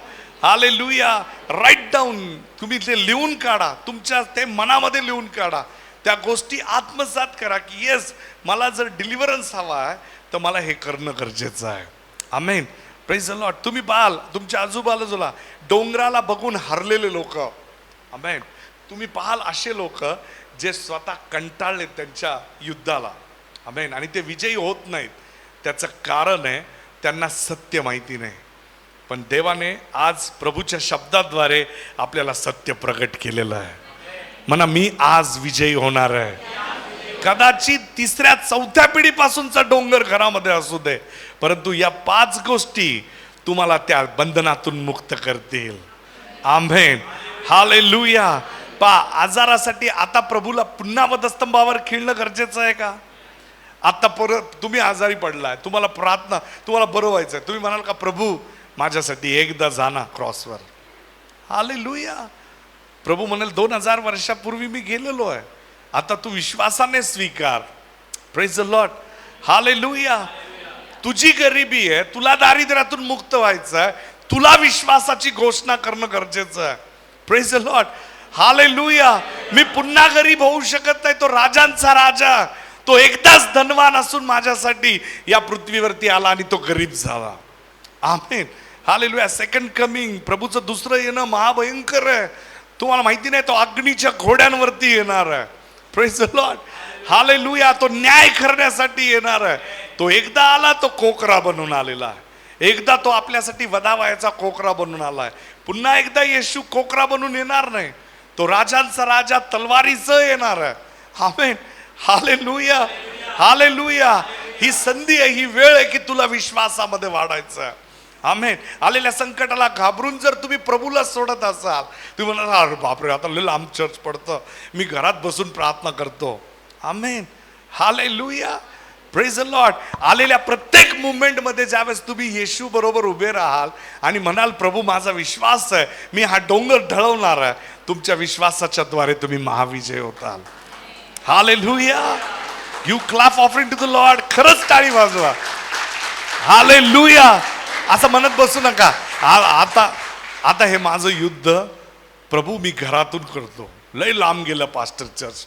hallelujah. Write down, तुम्ही ते लिहून काढा, तुमच्या ते मनामध्ये लिहून काढा. त्या गोष्टी आत्मसात करा की येस, मला जर डिलिव्हरन्स हवा आहे तर मला हे करणं गरजेचं आहे. आमेन. Praise the lord. तुम्ही पाहाल तुमच्या आजूबाजूला डोंगराला बघून हरलेले लोक. आमेन. तुम्ही पाहाल असे लोक जे स्वतः कंटाळले त्यांच्या युद्धाला. आमेन. आणि ते विजयी होत नाहीत. त्याचं कारण आहे, त्यांना सत्य माहिती नाही. पण देवाने आज प्रभूच्या शब्दाद्वारे आपल्याला सत्य प्रगट केलेलं आहे. म्हणा, मी आज विजयी होणार आहे. कदाचित 3ऱ्या 4थ्या पिढीपासूनचा डोंगर घरामध्ये असू दे, परंतु या 5 गोष्टी तुम्हाला त्या बंधनातून मुक्त करतील. आमेन. हालेलुया. आजारासाठी आता प्रभूला पुन्हा वधस्तंभावर खिळणं गरजेचं आहे का? आता परत तुम्ही आजारी पडलाय, तुम्हाला प्रार्थना, तुम्हाला बरं व्हायचंय, तुम्ही म्हणाल का प्रभू माझ्यासाठी एकदा जाना क्रॉसवर? हालेलुया. प्रभू म्हणाल 2000 वर्षापूर्वी मी गेलेलो आहे, आता तू विश्वासाने स्वीकार. Praise the Lord. हालेलुया. तुझी गरिबी आहे, तुला दारिद्र्यातून मुक्त व्हायचं आहे, तुला विश्वासाची घोषणा करणं गरजेचं आहे. Praise the Lord. हालेलुया. मी पुन्हा गरीब होऊ शकत नाही, तो राजांचा राजा, तो एकदाच धनवान असून माझ्यासाठी या पृथ्वीवरती आला आणि तो गरीब झाला. आमेन. हालेलुया. सेकंड कमिंग, प्रभूचं दुसरं येणं महाभयंकर आहे. तुम्हाला माहिती नाही, तो अग्नीच्या घोड्यांवरती येणार आहे. Praise the Lord. हालेलुया. तो न्याय करण्यासाठी येणार आहे. तो एकदा आला, तो कोकरा बनून आलेला आहे. एकदा तो आपल्यासाठी वधावायाचा कोकरा बनून आलाय. पुन्हा एकदा येशू कोकरा बनून येणार नाही, तो राजांचा राजा तलवारीचं येणार आहे. आमेन. Hallelujah, hallelujah. ही संधी आहे, ही वेळ आहे की तुला विश्वासामध्ये वाढायचं आहे. आमेन. आलेल्या संकटाला घाबरून जर तुम्ही प्रभूला सोडत असाल, तुम्ही म्हणाल अरे बापरे, आता लय लांब चर्च पडतं, मी घरात बसून प्रार्थना करतो. आमेन. हालेलुया. Praise the Lord. आलेल्या प्रत्येक मुवमेंटमध्ये ज्यावेळेस तुम्ही येशू बरोबर उभे राहाल आणि म्हणाल प्रभू माझा विश्वास आहे, मी हा डोंगर ढळवणार आहे, तुमच्या विश्वासाच्या द्वारे तुम्ही महाविजय होताल. Hallelujah. You clap offering to the lord. खरंच टाळी वाजवा. हालेलुया. असं म्हणत बसू नका आता हे माझं युद्ध प्रभू मी घरातून करतो, लय लांब गेलं pastor church.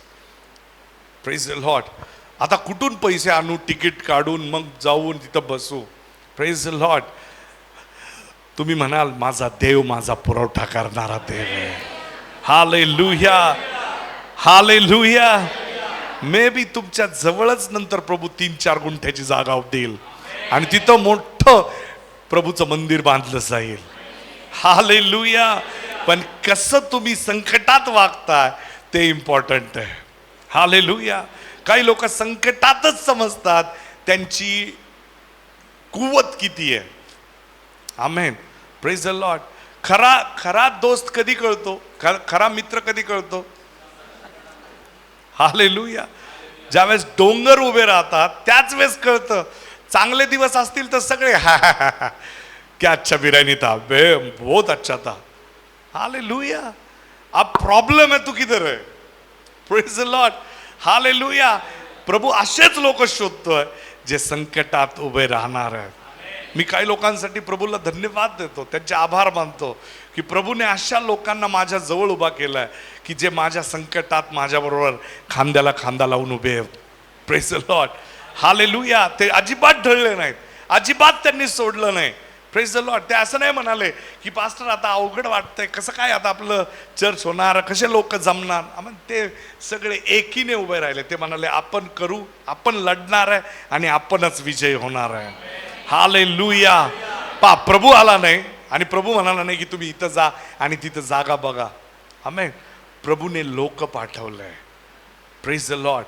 Praise the Lord. आता कुठून पैसे आणू, तिकीट काढून मग जाऊन तिथं बसू? Praise the lord. तुम्ही म्हणाल माझा देव माझा पुरवठा करणारा देव आहे. Hallelujah, hallelujah. मे बी तुमच्या जवळच नंतर प्रभू 3-4 गुंठ्याची जागा देईल आणि तिथं मोठं प्रभूचं मंदिर बांधलं जाईल. हालेलुया. पण कसं तुम्ही संकटात वागताय ते इम्पॉर्टंट आहे. हालेलुया. काही लोक संकटातच समजतात त्यांची कुवत किती आहे. आमेन. Praise the lord. खरा दोस्त कधी कळतो, खरा मित्र कधी कळतो? हालेलुया. ज्यावेळेस डोंगर उभे राहतात त्याच वेळेस कळतं. चांगले दिवस असतील तर सगळे क्या अच्छा बिर्याणी था, बहुत अच्छा था. हालेलुया. अब प्रॉब्लेम है तू किधर है? Praise the Lord. हालेलुया. प्रभू असेच लोक शोधतोय जे संकटात उभे राहणार आहेत. मी काही लोकांसाठी प्रभूला धन्यवाद देतो, त्यांचे आभार मानतो की प्रभूने अशा लोकांना माझ्या जवळ उभा केलाय की जे माझ्या संकटात माझ्याबरोबर खांद्याला खांदा लावून उभे आहेत. Praise the Lord, hallelujah. ते अजिबात ढळले नाहीत, अजिबात त्यांनी सोडलं नाही. Praise the Lord. ते असं नाही म्हणाले की पास्टर आता अवघड वाटतंय, कसं काय आता आपलं चर्च होणार, कसे लोक जमणार. ते सगळे एकीने उभे राहिले. ते म्हणाले आपण करू, आपण लढणार आहे आणि आपणच विजय होणार आहे. हालेलुया. प्रभू आला नाही आणि प्रभू म्हणाला नाही की तुम्ही इथं जा आणि तिथं जागा बघा. आमेन. प्रभूने लोक पाठवलंय. Praise the lord.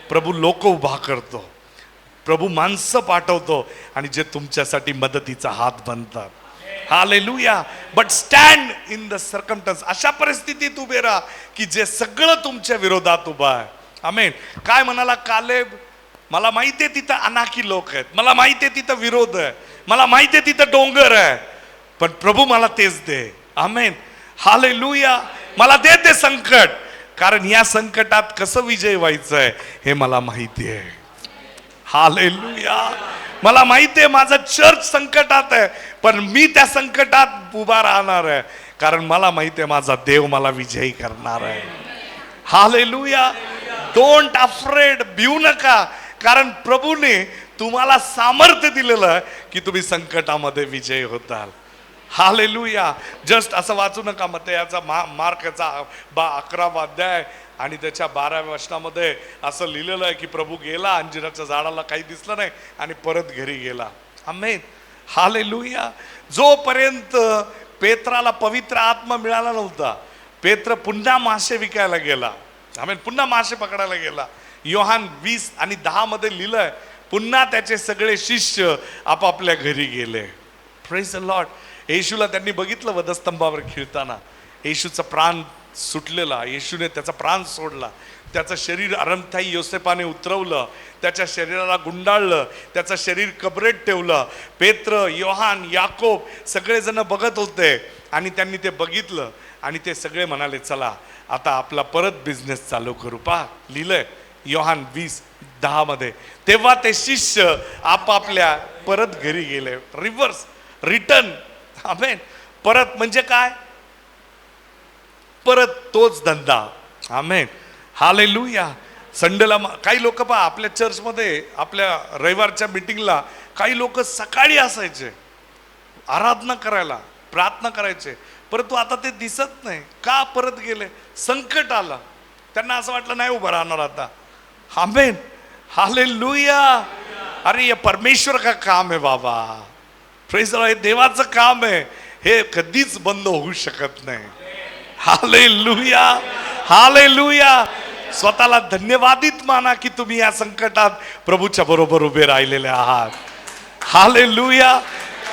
प्रभू लोक उभा करतो, प्रभू माणसं पाठवतो आणि जे तुमच्यासाठी मदतीचा हात बनतात. Hallelujah. But stand in the circumstance. अशा परिस्थितीत उभे राहा की जे सगळं तुमच्या विरोधात उभा आहे. आमेन. काय म्हणाला कालेब, मला माहिती आहे तिथं अनाकी लोक आहेत, मला माहिती आहे तिथं विरोध आहे, मला माहिती आहे तिथं डोंगर आहे, पण प्रभू मला तेच दे. आमेन. हालेलुया. मला दे ते संकट, कारण या संकटात कसं विजय व्हायचं आहे हे मला माहिती आहे. हालेलुया. मला माहिती आहे माझं चर्च संकटात आहे, पण मी त्या संकटात उभा राहणार आहे, कारण मला माहिती आहे माझा देव मला विजयी करणार आहे. हालेलुया. Don't afraid. भिऊ नका, कारण प्रभूने तुम्हाला सामर्थ्य दिलेलं आहे की तुम्ही संकटामध्ये विजयी होताल. हालेलुया. जस्ट असं वाचू नका. मत्तयाचा मार्कचा 11वा अध्याय आणि त्याच्या 12व्या वचनामध्ये असं लिहिलेलं आहे की प्रभू गेला, अंजिराच्या झाडाला काही दिसलं नाही आणि परत घरी गेला. आमेन. हालेलुया. जोपर्यंत पेत्राला पवित्र आत्मा मिळाला नव्हता, पेत्र पुन्हा मासे विकायला गेला. आमेन. पुन्हा मासे पकडायला गेला. योहान 20 आणि 10 मध्ये लिहिलंय, पुन्हा त्याचे सगळे शिष्य आपापल्या घरी गेले. Praise the Lord. येशूला त्यांनी बघितलं वधस्तंभावर खिळताना. येशूचा प्राण सुटलेला, येशूने त्याचा प्राण सोडला, त्याचं शरीर अरमथाई योसेफाने उतरवलं, त्याच्या शरीराला गुंडाळलं, त्याचं शरीर कबरेत ठेवलं. पेत्र, योहान, याकोब सगळेजण बघत होते आणि त्यांनी ते बघितलं आणि ते सगळे म्हणाले चला आता आपला परत बिझनेस चालू करू. पहा लिहिलंय योहान 20:10 मध्ये. तेव्हा ते शिष्य आपापल्या परत घरी गेले. Reverse, return. आमेन. परत म्हणजे काय? परत तोच धंदा. आमेन. हालेलुया. संडेला काही लोक पहा आपल्या चर्चमध्ये, आपल्या रविवारच्या मीटिंगला काही लोक सकाळी असायचे आराधना करायला, प्रार्थना करायचे, परंतु आता ते दिसत नाही. का परत गेले? संकट आलं, त्यांना असं वाटलं नाही उभं राहणार आता. आमेन. हालेलुया. अरे ये परमेश्वर का काम है बाबा. Praise the Lord. हे देवाचं काम आहे, हे कधीच बंद होऊ शकत नाही. हालेलुया. हालेलुया. स्वतःला धन्यवादित माना की तुम्ही या संकटात प्रभूच्या बरोबर उभे राहिलेले आहात. हालेलुया.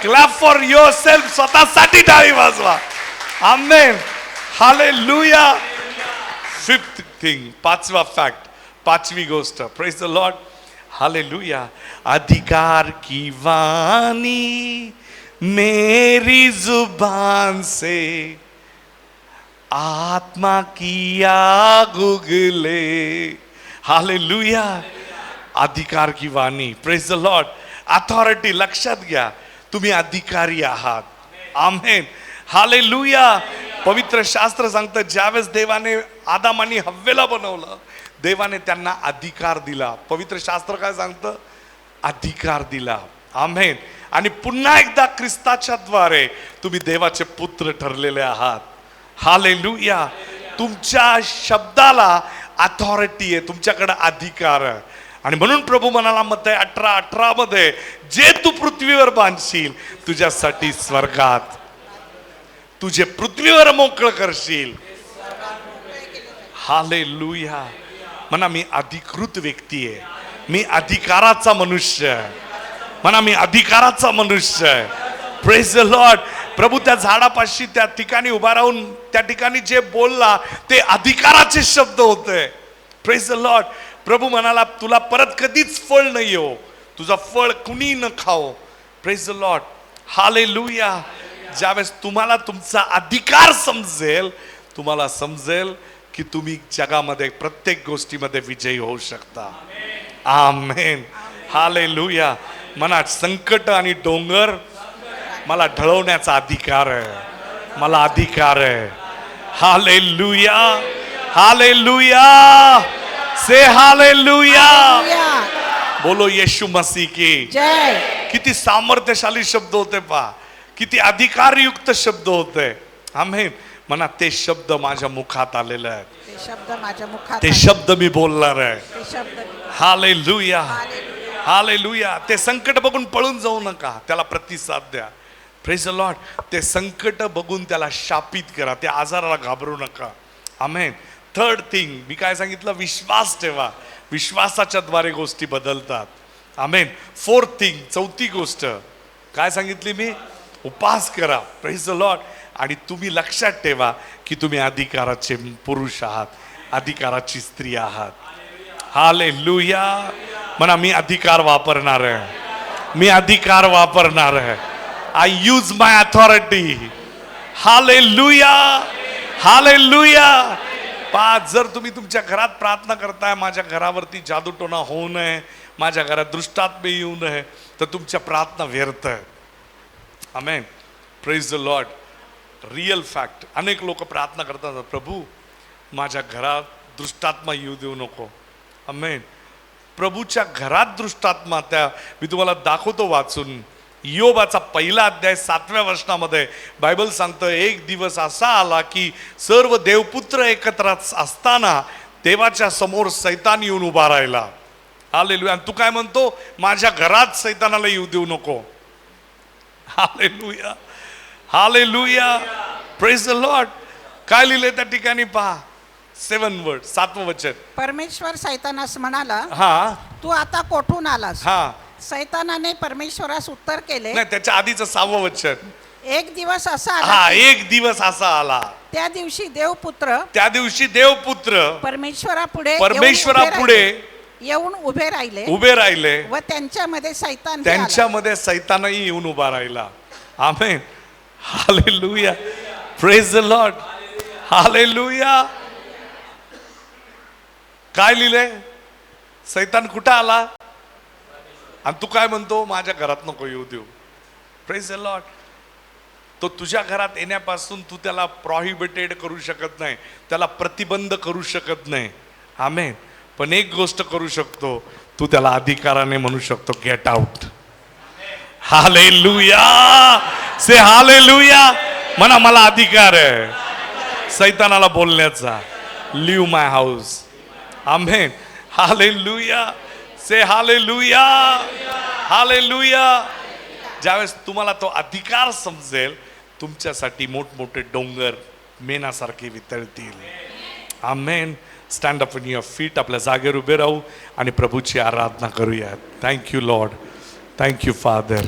Clap for yourself. स्वतःसाठी टाळी वाजवा. आमेन. हालेलुया. फिफ्थ थिंग, 5वा फॅक्ट, 5वी गोष्ट. Praise the Lord. हालेलुया. अधिकार की वाणी मेरी जुबान से आत्मा की आग उगले. हालेलुया. अधिकार की वाणी. Praise the lord. अथॉरिटी. लक्षात घ्या, तुम्ही अधिकारी आहात. आमेन. हालेलुया. पवित्र शास्त्र सांगतं ज्यावेळेस देवाने आदाम आणि हव्वेला बनवलं, देवाने त्यांना अधिकार दिला. पवित्र शास्त्र काय सांगतं? अधिकार दिला. आमेन. आणि पुन्हा एकदा ख्रिस्ताच्या द्वारे तुम्ही देवाचे पुत्र ठरलेले आहात. हालेलुया. तुमच्या शब्दाला अथॉरिटी आहे, तुमच्याकडे अधिकार आहे. आणि म्हणून प्रभू म्हणाला मत्तई 18:18 मध्ये, जे तू पृथ्वीवर बांधशील तुझ्यासाठी स्वर्गात, तुझे पृथ्वीवर मोकळं करशील. हालेलुया. म्हणा मी अधिकृत व्यक्ती आहे, मी अधिकाराचा मनुष्य आहे. म्हणा मी अधिकाराचा मनुष्य आहे. Praise the lord. प्रभू त्या झाडापाशी त्या ठिकाणी उभा राहून त्या ठिकाणी जे बोलला ते अधिकाराचे शब्द होते. Praise the lord. प्रभू म्हणाला तुला परत कधीच फळ नाही हो, तुझा फळ कुणी न खाओ. Praise the Lord. हालेलुया. ज्यावेळेस तुम्हाला तुमचा अधिकार समजेल, तुम्हाला समजेल की तुम्ही जगामध्ये प्रत्येक गोष्टीमध्ये विजयी होऊ शकता. आमेन. हालेलुया. म्हणा संकट आणि डोंगर मला ढळवण्याचा अधिकार आहे, मला अधिकार आहे. Hallelujah, hallelujah, say hallelujah. बोलो येशू मसीह की जय. किती सामर्थ्यशाली शब्द होते पहा, किती अधिकारयुक्त शब्द होते. आमेन. म्हणा ते शब्द माझ्या मुखात आलेले आहेत, ते शब्द माझ्या मुखात ते आले. शब्द मी बोलणार आहे. ते शब्द हालेलुया, हालेलुया. ते संकट बघून पळून जाऊ नका, त्याला प्रतिसाद द्या. Praise the Lord. ते संकट बघून त्याला शापित करा, त्या आजाराला घाबरू नका. आमेन. थर्ड थिंग मी काय सांगितलं, विश्वास ठेवा. विश्वासाच्या द्वारे गोष्टी बदलतात. आमेन. फोर्थ थिंग, चौथी गोष्ट काय सांगितली मी, उपास करा. Praise the lord. आणि तुम्ही लक्षात ठेवा की तुम्ही अधिकाराचे पुरुष आहात, अधिकाराची स्त्री आहात. हालेलुया. म्हणा मी अधिकार वापरणार आहे, मी अधिकार वापरणार आहे. I use my authority. Hallelujah, hallelujah. पहा, जर तुम्ही तुमच्या घरात प्रार्थना करताय, माझ्या घरावरती जादूटोणा होऊ नये, माझ्या घरात दृष्टात्मे येऊ नये, तर तुमच्या प्रार्थना व्यर्थ आहे. Amen. Praise the lord. Real fact. अनेक लोक प्रार्थना करतात, प्रभू माझ्या घरात दृष्टात्मा येऊ देऊ नको. आमेन. प्रभूच्या घरात दृष्टात्मा, त्या मी तुम्हाला दाखवतो वाचून. योबाचा 1 अध्याय 7व्या वचनामध्ये बायबल सांगतं, एक दिवस असा आला की सर्व देवपुत्र एकत्र असताना देवाच्या समोर सैतान येऊन उभा राहिला. हालेलुया. आणि तू काय म्हणतो, माझ्या घरात सैतानाला येऊ देऊ नको. Hallelujah, hallelujah. Praise the Lord. काय लिहिलंय त्या ठिकाणी पहा, 7 वर्ड, 7वं वचन. परमेश्वर सैतानास म्हणाला, हा तू आता कोठून आलास? हा सैतानाने परमेश्वरास उत्तर केले, नाही, त्याच्या आधीचं 6वं वचन. एक दिवस असा आला हा, की एक दिवस असा आला, त्या दिवशी देवपुत्र त्या दिवशी देवपुत्र परमेश्वरापुढे येऊन उभे राहिले व त्यांच्यामध्ये सैतानही येऊन उभा राहिला. Amen. Hallelujah. Praise the Lord. Hallelujah. काय लिहिलंय, सैतान कुठं आला आणि तू काय म्हणतो, माझ्या घरात नको येऊ देऊ. Praise the Lord. तो तुझ्या घरात येण्यापासून तू त्याला प्रॉहिबिटेड करू शकत नाही, त्याला प्रतिबंध करू शकत नाही. आमेन. पण एक गोष्ट करू शकतो, तू त्याला अधिकाराने म्हणू शकतो, get out. Hallelujah. Say hallelujah. म्हणा मला अधिकार आहे सैतानाला बोलण्याचा. Leave my house. Amen. Hallelujah. Say hallelujah, hallelujah. ज्यावेळेस तुम्हाला तो अधिकार समजेल, तुमच्यासाठी मोठमोठे डोंगर मेनासारखे वितळतील. Amen. Stand up in your feet. आपल्या जागेवर उभे राहू आणि प्रभूची आराधना करूया. Thank you lord. Thank you father.